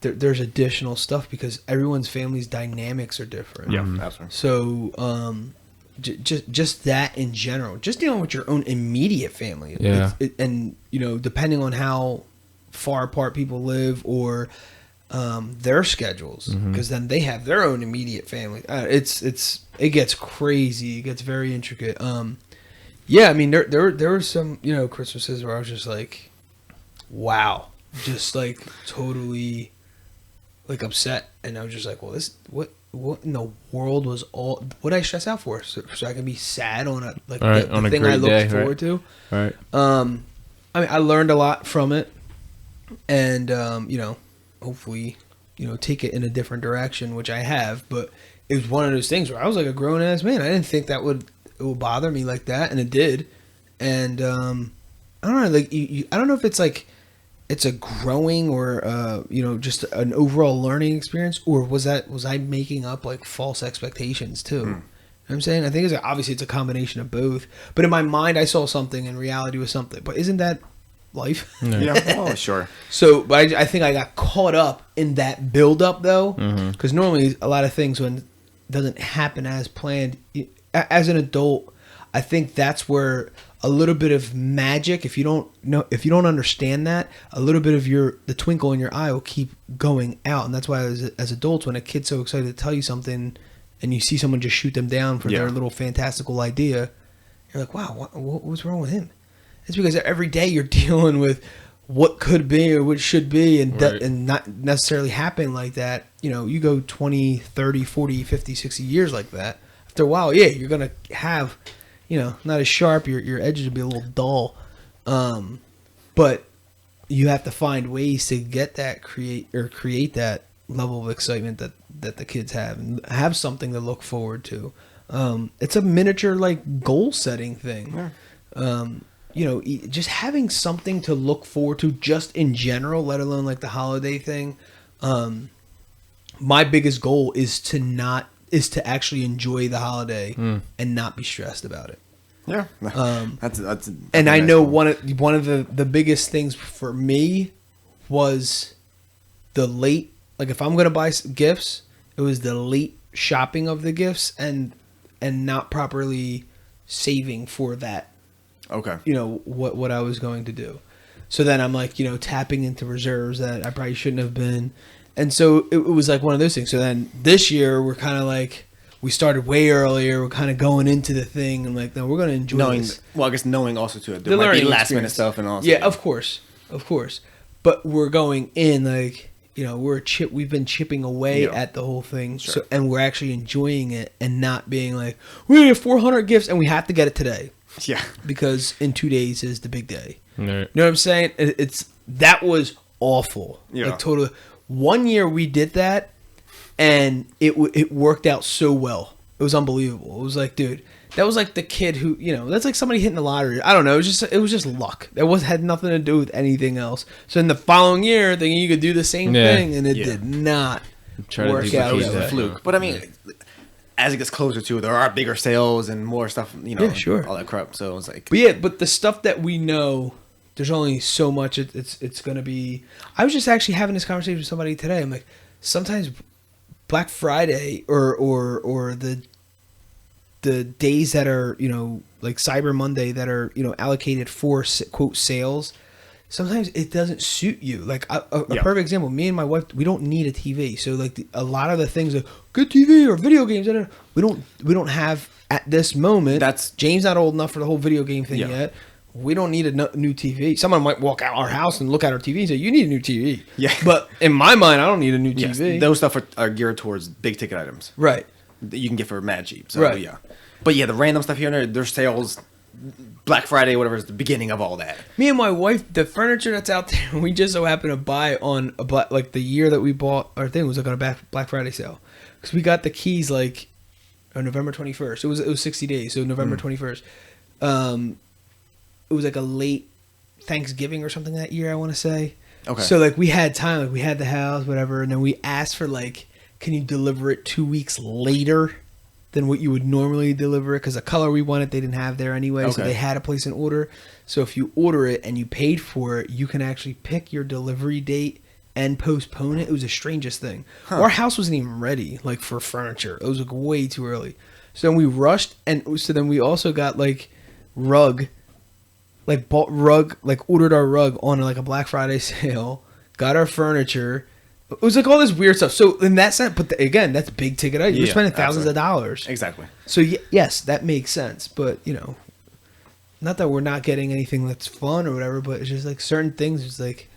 There's additional stuff because everyone's family's dynamics are different. Yeah, absolutely. So, just that in general, just dealing with your own immediate family. Yeah. And, you know, depending on how far apart people live or their schedules, because then they have their own immediate family. It gets crazy. It gets very intricate. Yeah, I mean, there were some, you know, Christmases where I was just like, wow, just like totally like upset, and I was just like, well, what in the world was all what I stress out for? So I can be sad on the thing I looked forward to. Right. I mean, I learned a lot from it, and you know, hopefully, you know, take it in a different direction, which I have. But it was one of those things where I was like a grown ass man. I didn't think it would bother me like that, and it did. And I don't know, like I don't know if it's like it's a growing or you know, just an overall learning experience, or was I making up like false expectations too? You know what I'm saying? I think obviously it's a combination of both. But in my mind, I saw something, and reality was something. But isn't that life? Yeah. Oh, sure. So, but I think I got caught up in that build up though, because normally a lot of things when it doesn't happen as planned, as an adult, I think that's where a little bit of magic, if you don't understand that, a little bit of the twinkle in your eye will keep going out. And that's why as adults, when a kid's so excited to tell you something and you see someone just shoot them down for their little fantastical idea, you're like, wow, what's wrong with him? It's because every day you're dealing with what could be or what should be and not necessarily happen like that. You know, you go 20, 30, 40, 50, 60 years like that. After a while, yeah, you're going to have, you know, not as sharp. Your edges will be a little dull. But you have to find ways to get that, create that level of excitement that the kids have and have something to look forward to. It's a miniature like goal setting thing. Yeah. You know, just having something to look forward to just in general, let alone like the holiday thing. My biggest goal is to actually enjoy the holiday and not be stressed about it. Yeah. That's and I know one of the biggest things for me was the late, like if I'm going to buy gifts, it was the late shopping of the gifts and not properly saving for that. Okay. You know, what I was going to do. So then I'm like, you know, tapping into reserves that I probably shouldn't have been. And so it was like one of those things. So then this year we're kind of like, we started way earlier. We're kind of going into the thing and like, no, we're going to enjoy this. Well, I guess knowing also too, the might be last minute stuff and all. Yeah, of course. But we're going in like, you know, we've been chipping away at the whole thing. Sure. So, and we're actually enjoying it and not being like, we have 400 gifts and we have to get it today. Yeah. Because in 2 days is the big day. Right. You know what I'm saying? That was awful. Yeah. Like totally. One year we did that, and it worked out so well. It was unbelievable. It was like, dude, that was like the kid who, that's like somebody hitting the lottery. I don't know. It was just luck. It had nothing to do with anything else. So in the following year, thinking you could do the same thing, and it did not work out. It was a fluke. But I mean, as it gets closer to, there are bigger sales and more stuff, sure. all that crap. So it's like, but the stuff that we know, there's only so much it's going to be. I was just actually having this conversation with somebody today. I'm like, sometimes Black Friday or the days that are, like Cyber Monday that are, allocated for quote sales, sometimes it doesn't suit you. Like a perfect example, me and my wife, we don't need a TV. So like a lot of the things like good TV or video games, we don't have at this moment. That's James not old enough for the whole video game thing yet. We don't need a new TV. Someone might walk out our house and look at our TV and say, "You need a new TV." Yeah. But in my mind, I don't need a new TV. Yes, those stuff are geared towards big ticket items, right? That you can get for mad cheap. So right. yeah. But yeah, the random stuff here and there, there's sales. Black Friday, whatever, is the beginning of all that. Me and my wife, the furniture that's out there, we just so happened to buy on like the year that we bought our thing was like on a Black Friday sale, because we got the keys like on November 21st. It was 60 days, so November 21st. It was like a late Thanksgiving or something that year, I want to say. Okay. So like we had time, like we had the house, whatever, and then we asked for like, can you deliver it 2 weeks later than what you would normally deliver it? Because the color we wanted, they didn't have there anyway, so they had to place an order. So if you order it and you paid for it, you can actually pick your delivery date and postpone it. It was the strangest thing. Our house wasn't even ready, like for furniture. It was like way too early. So then we rushed, and so then we also got like rug. Like bought rug, like ordered our rug on like a Black Friday sale, got our furniture. It was like all this weird stuff. So in that sense, but again, that's big ticket item. You're spending thousands of dollars. Exactly. So yes, that makes sense. But not that we're not getting anything that's fun or whatever, but it's just like certain things. It's like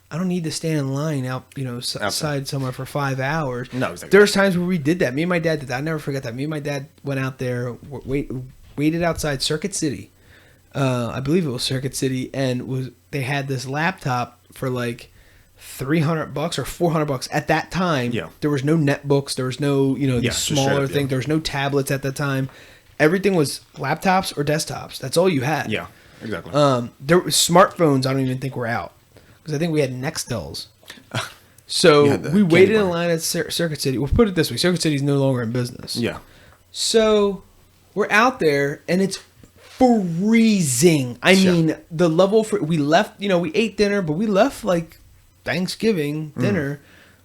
I don't need to stand in line outside somewhere for 5 hours. No, exactly. There's times where we did that. Me and my dad did that. I never forget that. Me and my dad went out there, waited outside Circuit City. I believe it was Circuit City, and they had this laptop for like $300 or $400 at that time. Yeah. There was no netbooks, there was no the smaller thing, there was no tablets at the time. Everything was laptops or desktops. That's all you had. Yeah, exactly. There were smartphones. I don't even think were out, because I think we had Nextels. So we waited in line at Circuit City. We'll put it this way: Circuit City is no longer in business. Yeah. So we're out there, and it's freezing. I mean, the level we left, we ate dinner, but we left like Thanksgiving dinner,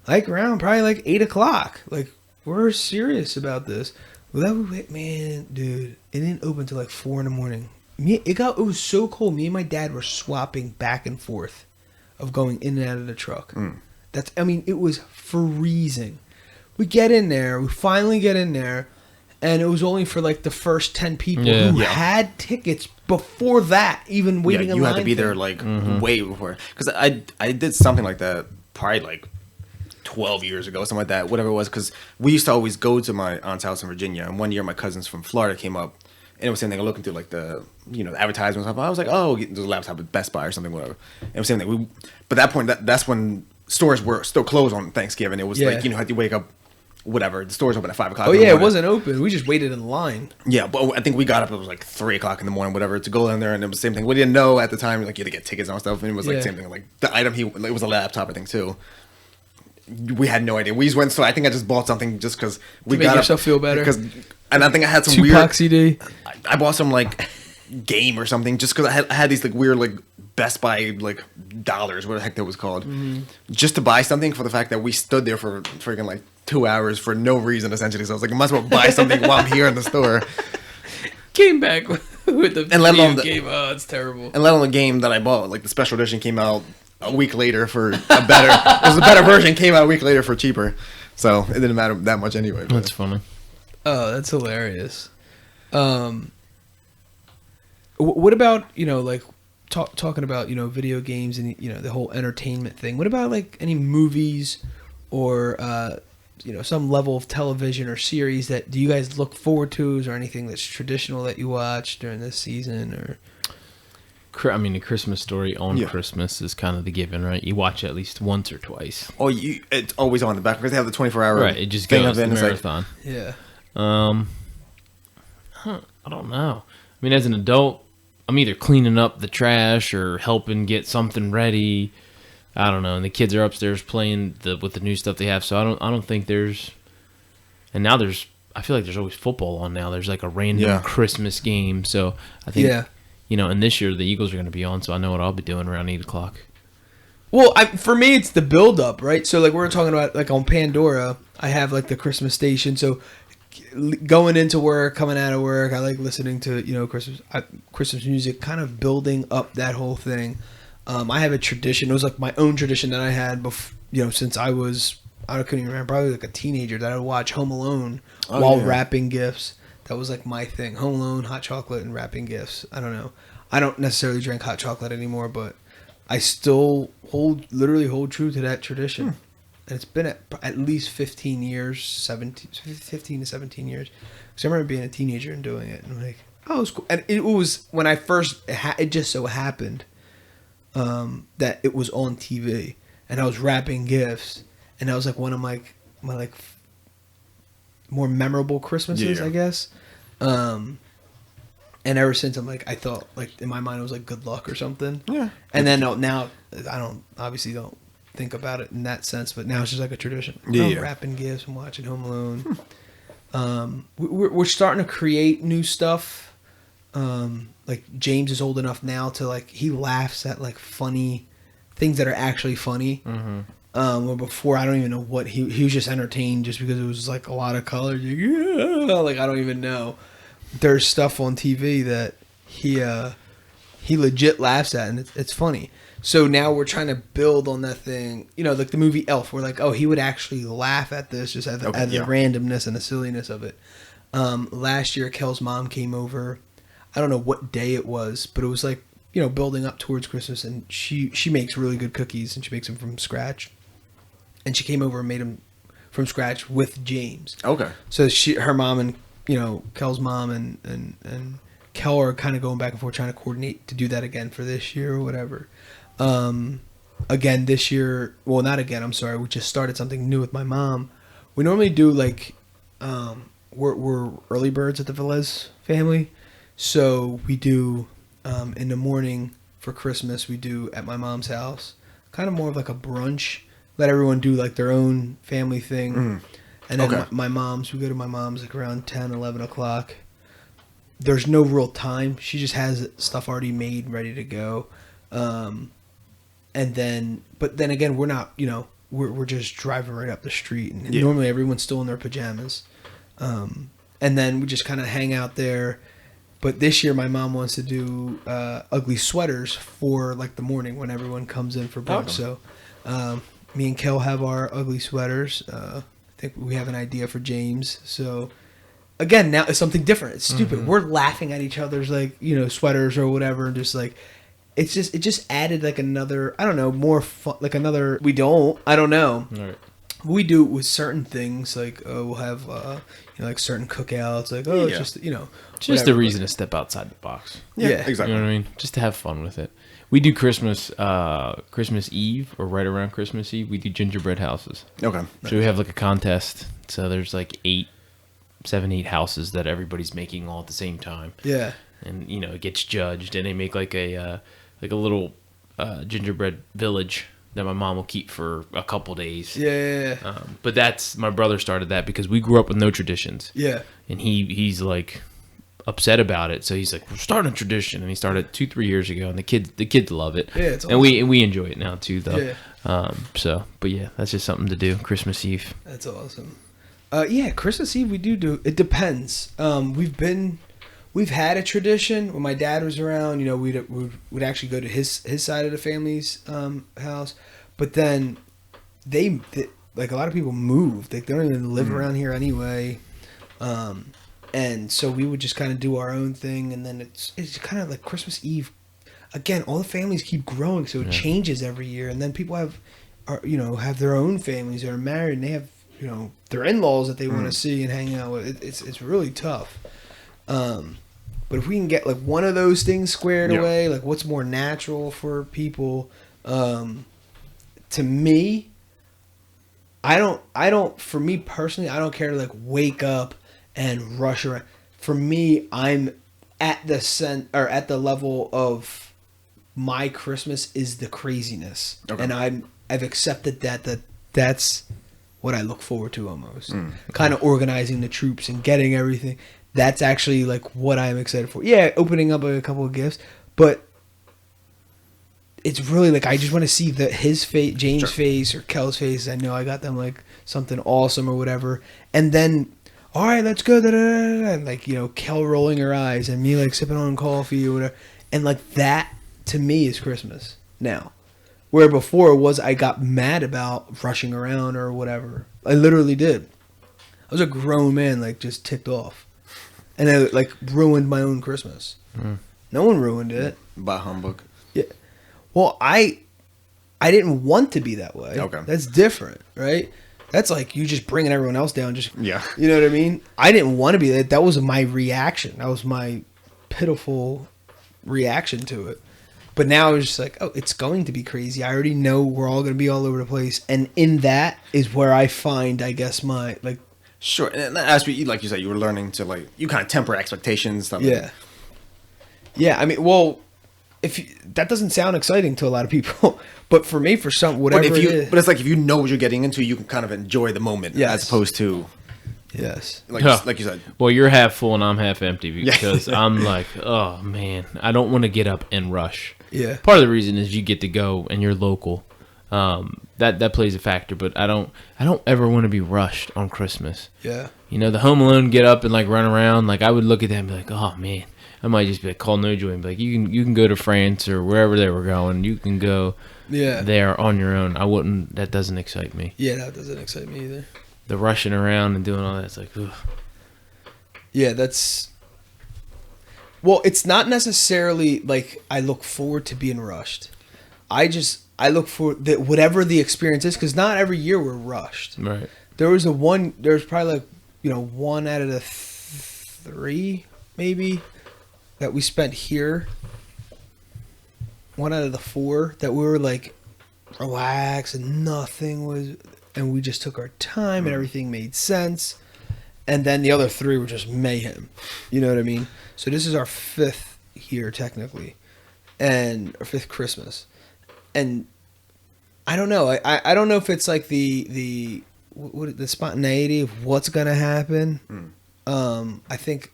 like around probably like 8 o'clock. Like, we're serious about this. Well, man, dude, it didn't open till like 4 in the morning. It was so cold. Me and my dad were swapping back and forth of going in and out of the truck. It was freezing. We finally get in there. And it was only for like the first 10 people who had tickets before that, even waiting in line. You had to be there like way before. Because I did something like that probably like 12 years ago, something like that, whatever it was. Because we used to always go to my aunt's house in Virginia. And one year my cousins from Florida came up. And it was the same thing. Looking through like the advertisements and stuff. I was like, oh, there's a laptop at Best Buy or something, whatever. And it was the same thing. But at that point, that's when stores were still closed on Thanksgiving. It was like, had to wake up. Whatever, the store's open at 5 o'clock. Oh yeah, it wasn't open. We just waited in line. Yeah, but I think we got up. It was like 3 o'clock in the morning, whatever, to go in there, and it was the same thing. We didn't know at the time, like you had to get tickets and stuff, and it was like the same thing. Like the item it was a laptop, I think too. We had no idea. We just went. So I think I just bought something just because we got yourself feel better. And I think I had some Tupac CD. I bought some like game or something just because I had these like weird like Best Buy like dollars, what the heck that was called, just to buy something for the fact that we stood there for freaking like 2 hours for no reason essentially. So I was like, I might as well buy something while I'm here in the store. Came back with the video game. Oh, it's terrible. And let alone the game that I bought, like the special edition came out a week later for a better. It was a better version came out a week later for cheaper. So it didn't matter that much anyway. But. That's funny. Oh, that's hilarious. What about like talking about video games and the whole entertainment thing? What about like any movies or some level of television or series that do you guys look forward to? Is there anything that's traditional that you watch during this season? Or I mean, A Christmas Story on Christmas is kind of the given, right? You watch it at least once or twice. Oh, it's always on the back because they have the 24-hour right. It just goes the marathon. Yeah. I don't know. I mean, as an adult, I'm either cleaning up the trash or helping get something ready. I don't know. And the kids are upstairs playing with the new stuff they have. So I don't think there's. And now I feel like there's always football on now. There's like a random Christmas game. So I think, and this year the Eagles are going to be on. So I know what I'll be doing around 8 o'clock. Well, for me, it's the build-up, right? So, like, we were talking about, like, on Pandora, I have, like, the Christmas station. So, going into work, coming out of work, I like listening to, Christmas music, kind of building up that whole thing. I have a tradition. It was, like, my own tradition that I had, since I couldn't even remember, probably, like, a teenager, that I would watch Home Alone while wrapping gifts. That was, like, my thing. Home Alone, hot chocolate, and wrapping gifts. I don't know. I don't necessarily drink hot chocolate anymore, but I still literally hold true to that tradition. And it's been at least 15 years, 15 to 17 years. Because I remember being a teenager and doing it. And I'm like, oh, it was cool. And it was, when I first, it just so happened that it was on TV. And I was wrapping gifts. And that was like one of my more memorable Christmases, I guess. And ever since, I'm like, I thought, like, in my mind, it was like good luck or something. Yeah. And then now, I don't think about it in that sense, but now it's just like a tradition. Wrapping gifts and watching Home Alone. We're starting to create new stuff. Like, James is old enough now to, like, he laughs at, like, funny things that are actually funny. Where before, I don't even know what he was just entertained just because it was, like, a lot of colors. Like, I don't even know. There's stuff on TV that he legit laughs at, and it's funny. So now we're trying to build on that thing. Like the movie Elf, where like, oh, he would actually laugh at this just at the randomness and the silliness of it. Last year, Kel's mom came over. I don't know what day it was, but it was like, building up towards Christmas, and she makes really good cookies, and she makes them from scratch. And she came over and made them from scratch with James. Okay. So her mom and Kel's mom and Kel are kind of going back and forth trying to coordinate to do that again for this year or whatever. Again, this year, well, not again, I'm sorry. We just started something new with my mom. We normally do like, we're early birds at the Velez family. So we do, in the morning for Christmas, we do at my mom's house, kind of more of like a brunch, let everyone do like their own family thing. And then we go to my mom's like around 10, 11 o'clock. There's no real time. She just has stuff already made, ready to go. But then again, we're not, we're just driving right up the street. And normally everyone's still in their pajamas. And then we just kind of hang out there. But this year my mom wants to do ugly sweaters for like the morning when everyone comes in for brunch. So me and Kel have our ugly sweaters. I think we have an idea for James. So again, now it's something different. It's stupid. We're laughing at each other's like, sweaters or whatever, and just like it just added like another, I don't know, more fun, like another, I don't know. All right. We do it with certain things, like we'll have like certain cookouts, like it's just a reason to step outside the box. Yeah, exactly. You know what I mean? Just to have fun with it. We do Christmas Eve, or right around Christmas Eve, we do gingerbread houses. Okay. So we have like a contest. So there's like 7, 8 houses that everybody's making all at the same time. Yeah. And it gets judged, and they make like a little gingerbread village that my mom will keep for a couple days. Yeah. But my brother started that because we grew up with no traditions. Yeah. And he's like upset about it, so he's like, we're starting a tradition, and he started 2-3 years ago, and the kids love it. Yeah, it's awesome. And we enjoy it now too, though. Yeah. But yeah, that's just something to do Christmas Eve. That's awesome. Christmas Eve we do. It depends. We've had a tradition when my dad was around. We'd actually go to his side of the family's house, but then they like a lot of people moved. Like they don't even live around here anyway. And so we would just kind of do our own thing, and then it's kind of like Christmas Eve. Again, all the families keep growing, so it changes every year. And then people have their own families that are married, and they have their in-laws that they want to see and hang out with. It's really tough. But if we can get like one of those things squared away, like what's more natural for people, to me, for me personally, I don't care to like wake up and rush around. for me, I'm at the level of my Christmas is the craziness, and I've accepted that's what I look forward to almost. Kind of organizing the troops and getting everything. That's actually like what I'm excited for. Yeah, opening up a couple of gifts, but it's really like I just want to see his face, James' face, or Kel's face. I know I got them like something awesome or whatever, and then all right, let's go. And like Kel rolling her eyes and me like sipping on coffee or whatever, and like that to me is Christmas now. Where before was I got mad about rushing around or whatever. I literally did. I was a grown man, like just ticked off, and I like ruined my own Christmas. No one ruined it. By humbug. Yeah. Well, I didn't want to be that way. Okay. That's different, right? That's like you just bringing everyone else down. Just yeah. You know what I mean? I didn't want to be that. That was my reaction. That was my pitiful reaction to it. But now it's just like, oh, it's going to be crazy. I already know we're all going to be all over the place. And in that is where I find, I guess, my, like... Sure. And as we, like you said, you were learning to, like, you kind of temper expectations. Stuff yeah. Like. Yeah, I mean, well, that doesn't sound exciting to a lot of people. But for me, for some, whatever but it is... But it's like if you know what you're getting into, you can kind of enjoy the moment as opposed to... Yes. Like you said. Well, you're half full and I'm half empty because I'm like, oh, man, I don't want to get up and rush. Yeah. Part of the reason is you get to go and you're local. That plays a factor, but I don't ever want to be rushed on Christmas. Yeah. The Home Alone get up and like run around. Like I would look at them and be like, oh man, I might just be like, call No Joy and be like, you can go to France or wherever they were going. You can go there on your own. I wouldn't. That doesn't excite me. Yeah, that doesn't excite me either. The rushing around and doing all that, it's like, ugh. Yeah, that's... Well, it's not necessarily like I look forward to being rushed. I look for whatever the experience is, because not every year we're rushed. Right. There's probably like, one out of the three, maybe, that we spent here. One out of the four that we were like relaxed and nothing was... And we just took our time and everything made sense. And then the other three were just mayhem. You know what I mean? So this is our fifth year, technically. And our fifth Christmas. And I don't know. I don't know if it's like the spontaneity of what's going to happen. I think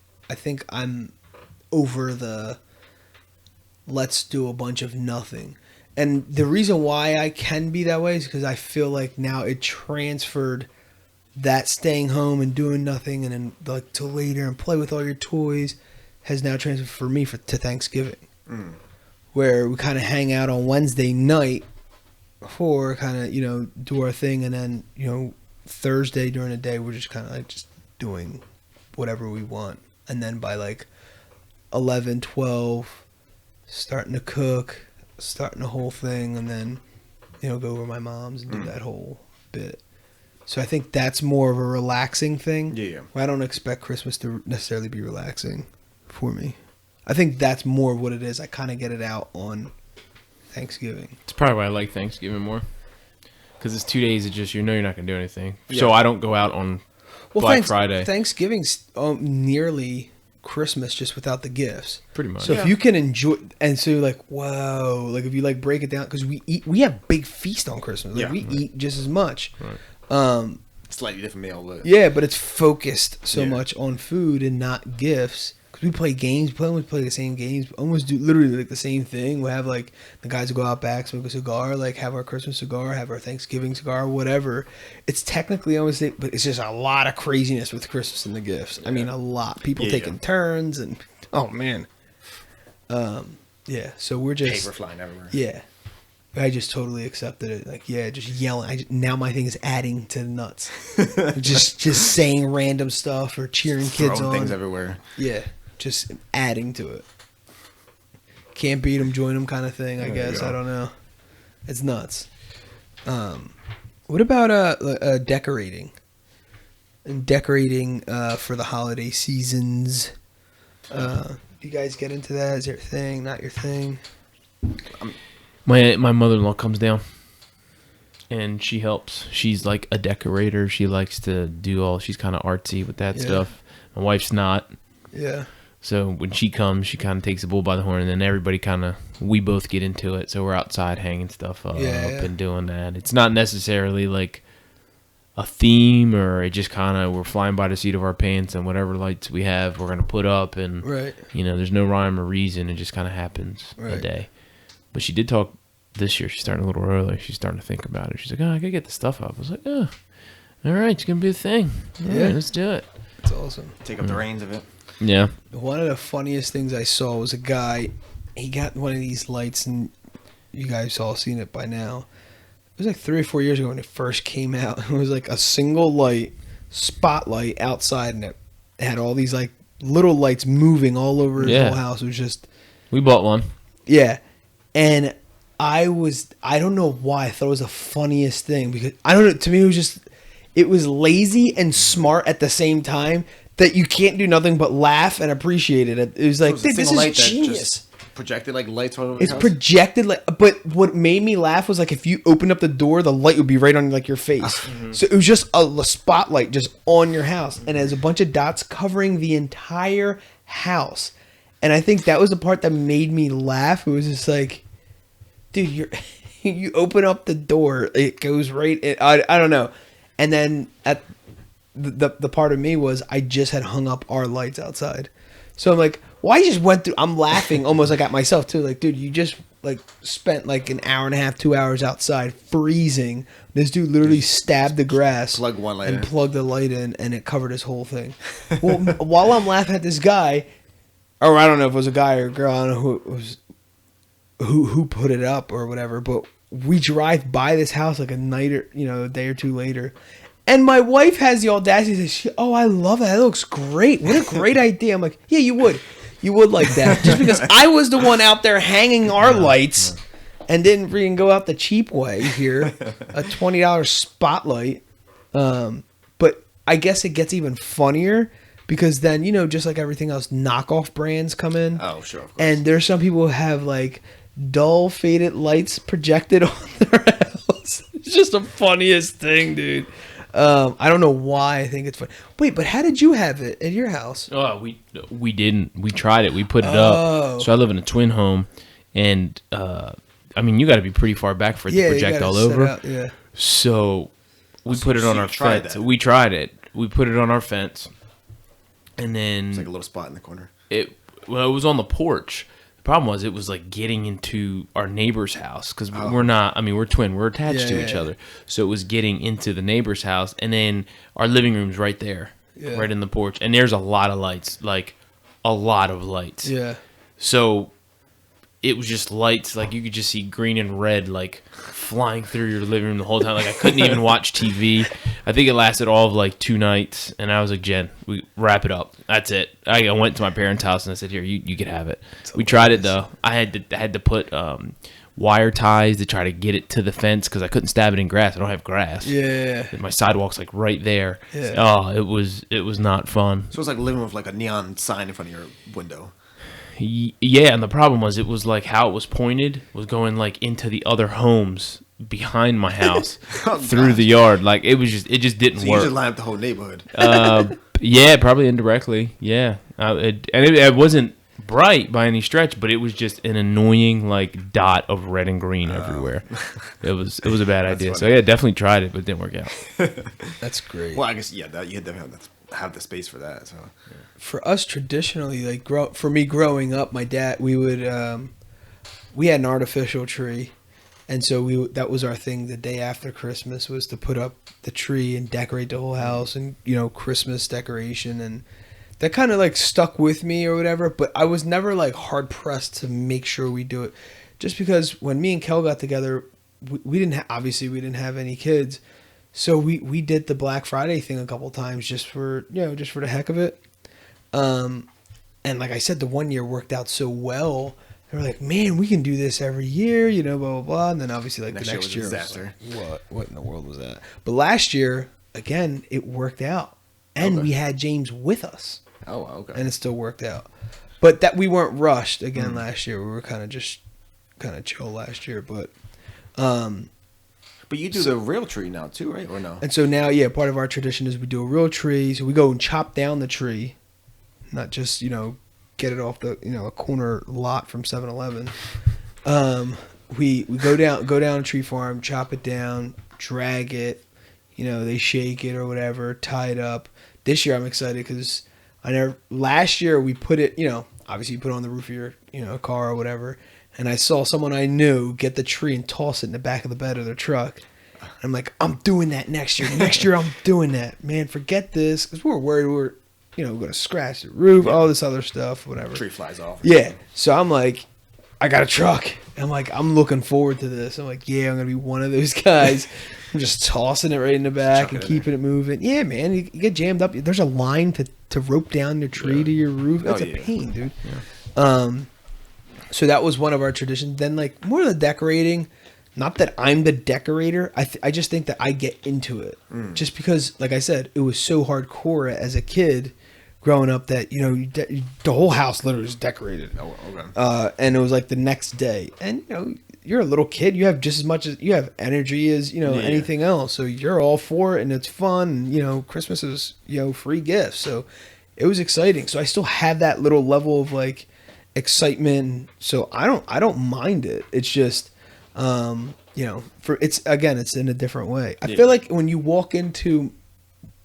I'm over the let's do a bunch of nothing. And the reason why I can be that way is because I feel like now it transferred that staying home and doing nothing and then like till later and play with all your toys has now transferred for me to Thanksgiving, where we kind of hang out on Wednesday night for kind of do our thing, and then Thursday during the day we're just kind of like just doing whatever we want, and then by like 11, 12, starting to cook. Starting the whole thing, and then go over to my mom's and do that whole bit. So I think that's more of a relaxing thing. Yeah. I don't expect Christmas to necessarily be relaxing for me. I think that's more of what it is. I kind of get it out on Thanksgiving. It's probably why I like Thanksgiving more, because it's 2 days of just you're not going to do anything. Yeah. So I don't go out on Black Friday. Thanksgiving's nearly Christmas just without the gifts, pretty much. So if you can enjoy, and so like whoa, like if you like break it down, because we have big feast on Christmas, like we eat just as much, slightly different meal, but but it's focused so much on food and not gifts, because we play games, we play the same games, almost do literally like the same thing. We have like the guys who go out back, smoke a cigar, like have our Christmas cigar, have our Thanksgiving cigar, whatever. It's technically almost it, but it's just a lot of craziness with Christmas and the gifts. I mean, a lot. People taking turns, and oh man, so we're just paper flying everywhere. Yeah, I just totally accepted it. Like, just yelling. Now my thing is adding to the nuts. just saying random stuff or cheering kids on. Things everywhere. Yeah, just adding to it. Can't beat them, join them kind of thing, I guess. I don't know. It's nuts. What about decorating? And decorating for the holiday seasons. You guys get into that? Is your thing, not your thing? My mother-in-law comes down, and she helps. She's like a decorator. She likes to do all. She's kind of artsy with that stuff. My wife's not. Yeah. So when she comes, she kind of takes the bull by the horn, and then everybody we both get into it. So we're outside hanging stuff up and doing that. It's not necessarily like a theme, or it just kind of, we're flying by the seat of our pants, and whatever lights we have, we're going to put up. And, there's no rhyme or reason. It just kind of happens a day. But she did talk this year. She's starting a little early. She's starting to think about it. She's like, I got to get the stuff up. I was like, oh, all right, it's going to be a thing. All right, let's do it. It's awesome. Take up the reins of it. Yeah. One of the funniest things I saw was a guy, he got one of these lights, and you guys all seen it by now. It was like 3 or 4 years ago when it first came out. It was like a single light spotlight outside, and it had all these like little lights moving all over his whole house. It was just... We bought one. Yeah. And I don't know why, I thought it was the funniest thing, because I don't know, to me it was lazy and smart at the same time, that you can't do nothing but laugh and appreciate it. It was like, this is genius. Projected like lights all over the It's house? projected like, but what made me laugh was like, if you opened up the door, the light would be right on like your face. So it was just a spotlight just on your house, and there's a bunch of dots covering the entire house. And I think that was the part that made me laugh. It was just like, dude, you open up the door, it goes right in, I don't know. And then at the part of me was, I just had hung up our lights outside. So I'm like, well, I just went through, I'm laughing almost like at myself too. Like, dude, you just like spent like an hour and a half, 2 hours outside freezing. This dude literally stabbed the grass. Plug one light and in. plugged the light in, and it covered his whole thing. Well, while I'm laughing at this guy, or I don't know if it was a guy or a girl, I don't know who it was, who put it up or whatever, but we drive by this house like a day or two later, and my wife has the audacity to say, "Oh, I love it. That looks great. What a great idea." I'm like, "Yeah, you would like that." Just because I was the one out there hanging our lights and didn't freaking go out the cheap way here, a $20 spotlight. But I guess it gets even funnier because then, just like everything else, knockoff brands come in. Oh, sure. Of course. And there's some people who have like dull faded lights projected on their house. It's just the funniest thing, dude. I don't know why I think it's funny. Wait, but how did you have it at your house? Oh, we didn't. We tried it. We put it up. So I live in a twin home, and you got to be pretty far back for it to project all over. Out, yeah. So we put it on our fence. We tried it. We put it on our fence, and then it's like a little spot in the corner. It was on the porch. The problem was it was like getting into our neighbor's house because we're twin. We're attached to each other. So it was getting into the neighbor's house, and then our living room's right there, right in the porch. And there's a lot of lights, like a lot of lights. Yeah. So it was just lights, like you could just see green and red like flying through your living room the whole time. Like I couldn't even watch TV. I think it lasted all of like 2 nights, and I was like, Jen, we wrap it up. That's it. I went to my parents' house and I said, here, you could have it. We tried it though. I had to put wire ties to try to get it to the fence because I couldn't stab it in grass. I don't have grass. Yeah. And my sidewalk's like right there. Yeah. Oh, it was not fun. So it's like living with like a neon sign in front of your window. Yeah, and the problem was it was like how it was pointed was going like into the other homes behind my house through the yard. Like it just didn't work. You just line up the whole neighborhood. Yeah, probably indirectly. Yeah, it wasn't bright by any stretch, but it was just an annoying like dot of red and green everywhere. It was a bad idea. Funny. So yeah, definitely tried it, but it didn't work out. That's great. Well, I guess that you definitely have the space for that. So for us traditionally, like for me growing up, my dad, we had an artificial tree, and so that was our thing. The day after Christmas was to put up the tree and decorate the whole house, and Christmas decoration, and that kind of like stuck with me or whatever. But I was never like hard pressed to make sure we do it, just because when me and Kel got together, we didn't have any kids. So we did the Black Friday thing a couple times just for the heck of it. And like I said, the one year worked out so well. They were like, man, we can do this every year, blah, blah, blah. And then obviously like the next year was like, what in the world was that? But last year, again, it worked out. And we had James with us. Oh, okay. And it still worked out. But that we weren't rushed again last year. We were kind of chill last year, but you do the real tree now too, right? Or no? And so now, part of our tradition is we do a real tree. So we go and chop down the tree, not just, get it off the, a corner lot from 7-Eleven. We go down a tree farm, chop it down, drag it, they shake it or whatever, tie it up. This year I'm excited because last year we put it, obviously you put it on the roof of your, car or whatever. And I saw someone I knew get the tree and toss it in the back of the bed of their truck. I'm like, I'm doing that next year. Next year I'm doing that. Man, forget this. Because we were worried we were, going to scratch the roof, all this other stuff, whatever. Tree flies off. Yeah. So I'm like, I got a truck. I'm like, I'm looking forward to this. I'm like, yeah, I'm going to be one of those guys. I'm just tossing it right in the back and keeping it moving. Yeah, man, you get jammed up. There's a line to rope down the tree to your roof. That's a pain, dude. Yeah. So that was one of our traditions. Then, like, more of the decorating. Not that I'm the decorator. I just think that I get into it. Just because, like I said, it was so hardcore as a kid growing up that, the whole house literally was decorated. Oh, okay. And it was like the next day. And, you're a little kid. You have just as much as you have energy as, anything else. So you're all for it and it's fun. And, Christmas is, free gifts. So it was exciting. So I still have that little level of like excitement. So I don't mind it. It's just, it's in a different way. I feel like when you walk into,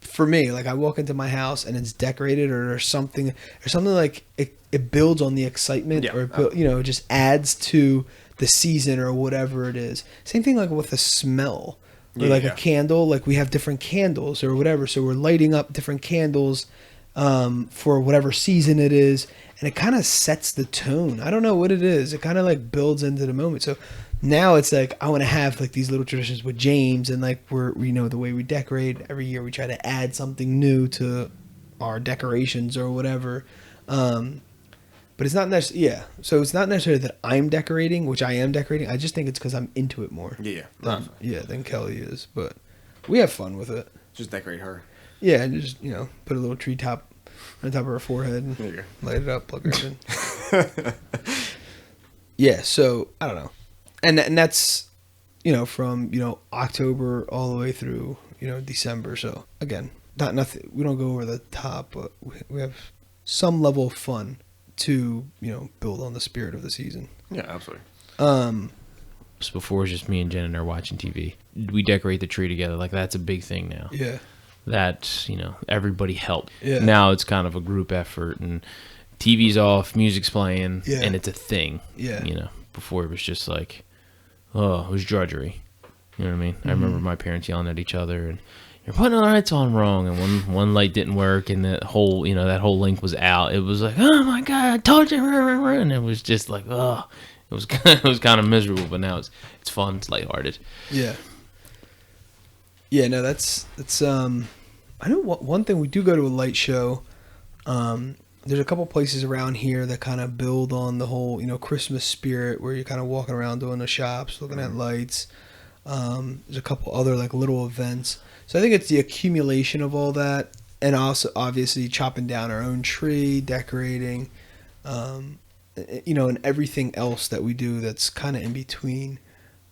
for me, like I walk into my house and it's decorated or there's something like it builds on the excitement or, it just adds to the season or whatever it is. Same thing like with a smell or like a candle, like we have different candles or whatever. So we're lighting up different candles for whatever season it is. And it kind of sets the tone. I don't know what it is. It kind of like builds into the moment. So now it's like I want to have like these little traditions with James and like we know the way we decorate every year. We try to add something new to our decorations or whatever. But it's not necessarily, so it's not necessarily that I'm decorating, which I am decorating. I just think it's because I'm into it more. Than Kelly is. But we have fun with it. Just decorate her. Yeah, and just, put a little tree top on top of her forehead and light it up, plug her in. Yeah, so I don't know. And that's, from, October all the way through, December. So again, nothing, we don't go over the top, but we have some level of fun to, build on the spirit of the season. Yeah, absolutely. Just before, it was just me and Jen and her watching TV. We decorate the tree together. Like, that's a big thing now. Yeah. That, everybody helped. Yeah. Now it's kind of a group effort, and TV's off, music's playing, and it's a thing. Yeah. Before it was just like, it was drudgery. You know what I mean? I remember my parents yelling at each other, and you're putting the lights on wrong, and one light didn't work, and that whole link was out. It was like, oh my God, I told you, and it was just like, it was kind of miserable. But now it's fun, it's lighthearted. Yeah. Yeah, no, that's I know one thing, we do go to a light show. There's a couple places around here that kind of build on the whole, Christmas spirit, where you're kind of walking around doing the shops, looking at lights. There's a couple other like little events. So I think it's the accumulation of all that, and also obviously chopping down our own tree, decorating, and everything else that we do that's kind of in between.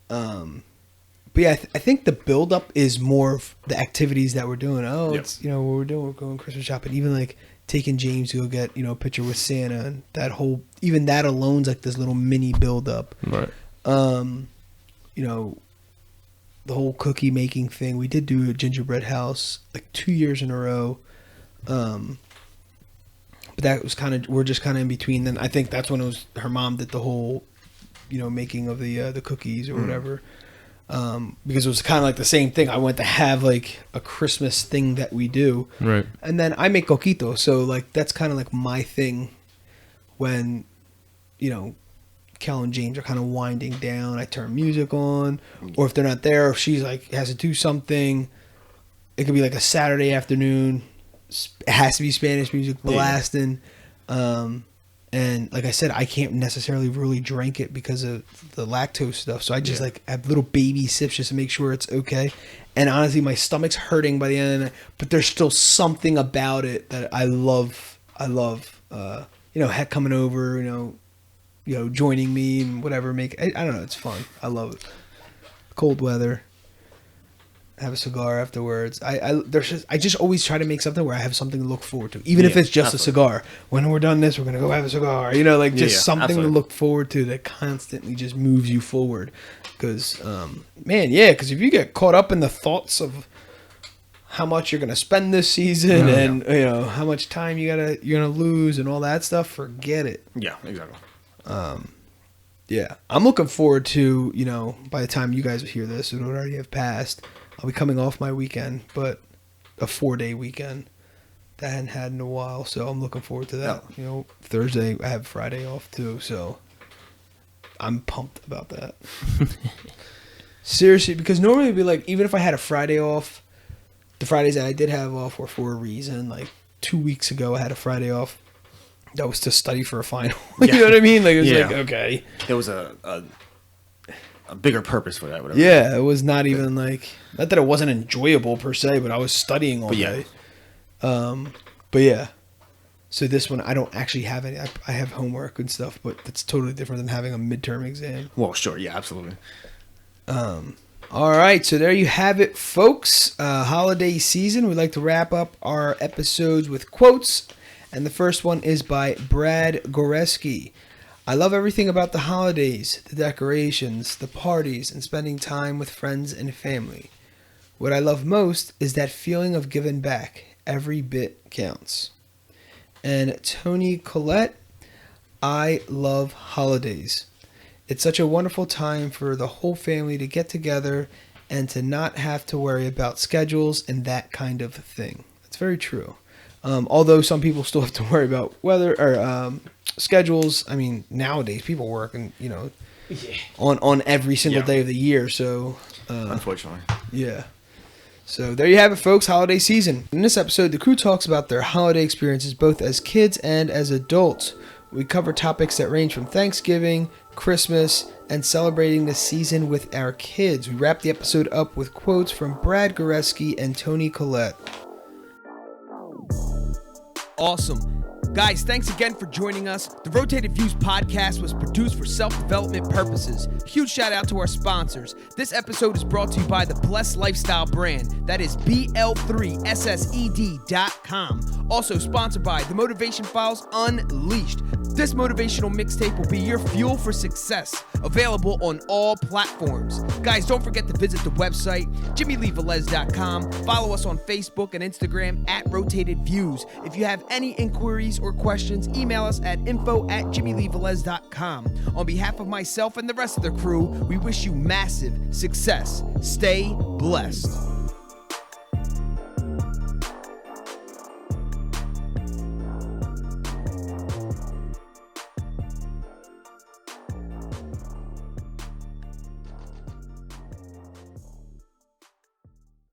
But yeah, I think the buildup is more of the activities that we're doing. It's, what we're doing. We're going Christmas shopping. Even like taking James to go get, a picture with Santa, and even that alone's like this little mini buildup. Right. The whole cookie making thing. We did do a gingerbread house like 2 years in a row. But that was we're just kind of in between. Then I think that's when it was her mom did the whole, making of the cookies or whatever. Because it was kind of like the same thing. I went to have like a Christmas thing that we do. Right. And then I make coquito. So like, that's kind of like my thing when, Kel and James are kind of winding down. I turn music on, or if they're not there, if she's like has to do something, it could be like a Saturday afternoon. It has to be Spanish music blasting. And like I said, I can't necessarily really drink it because of the lactose stuff. So I just like have little baby sips just to make sure it's okay. And honestly, my stomach's hurting by the end of the night, but there's still something about it that I love. Heck coming over, joining me and whatever. I don't know. It's fun. I love it. Cold weather. have a cigar afterwards. I just always try to make something where I have something to look forward to, even if it's just a cigar. When we're done this, we're gonna go have a cigar. You know, like just something to look forward to that constantly just moves you forward. Because, because if you get caught up in the thoughts of how much you're gonna spend this season and you know how much time you're gonna lose and all that stuff, forget it. Yeah, exactly. Yeah, I'm looking forward to, you know, by the time you guys hear this, it would already have passed. I'll be coming off my weekend, but a 4-day weekend that I hadn't had in a while, so I'm looking forward to that. You know, Thursday I have Friday off too, so I'm pumped about that. Seriously, because normally it'd be like, even if I had a Friday off, the Fridays that I did have off were for a reason. Like 2 weeks ago, I had a Friday off. That was to study for a final. You know what I mean? Like it was like, okay. There was a bigger purpose for that. Whatever. Yeah, it was not even like, not that it wasn't enjoyable per se, but I was studying all day. But yeah. So this one, I don't actually have any. I have homework and stuff, but that's totally different than having a midterm exam. Well, sure. Yeah, absolutely. All right, so there you have it, folks. Holiday season. We like to wrap up our episodes with quotes. And the first one is by Brad Goreski. I love everything about the holidays, the decorations, the parties, and spending time with friends and family. What I love most is that feeling of giving back. Every bit counts. And Toni Collette, I love holidays. It's such a wonderful time for the whole family to get together and to not have to worry about schedules and that kind of thing. That's very true. Although some people still have to worry about weather or schedules. I mean, nowadays people work and on every single day of the year. So unfortunately, yeah. So there you have it, folks. Holiday season. In this episode, the crew talks about their holiday experiences both as kids and as adults. We cover topics that range from Thanksgiving, Christmas, and celebrating the season with our kids. We wrap the episode up with quotes from Brad Goreski and Toni Collette. Awesome. Guys, thanks again for joining us. The Rotated Views podcast was produced for self-development purposes. Huge shout out to our sponsors. This episode is brought to you by the Blessed Lifestyle brand. That is BL3SSED.com. Also sponsored by The Motivation Files Unleashed. This motivational mixtape will be your fuel for success. Available on all platforms. Guys, don't forget to visit the website, JimmyLeeVelez.com. Follow us on Facebook and Instagram at Rotated Views. If you have any inquiries or questions, email us at info@JimmyLeeVelez.com. On behalf of myself and the rest of the crew, we wish you massive success. Stay blessed.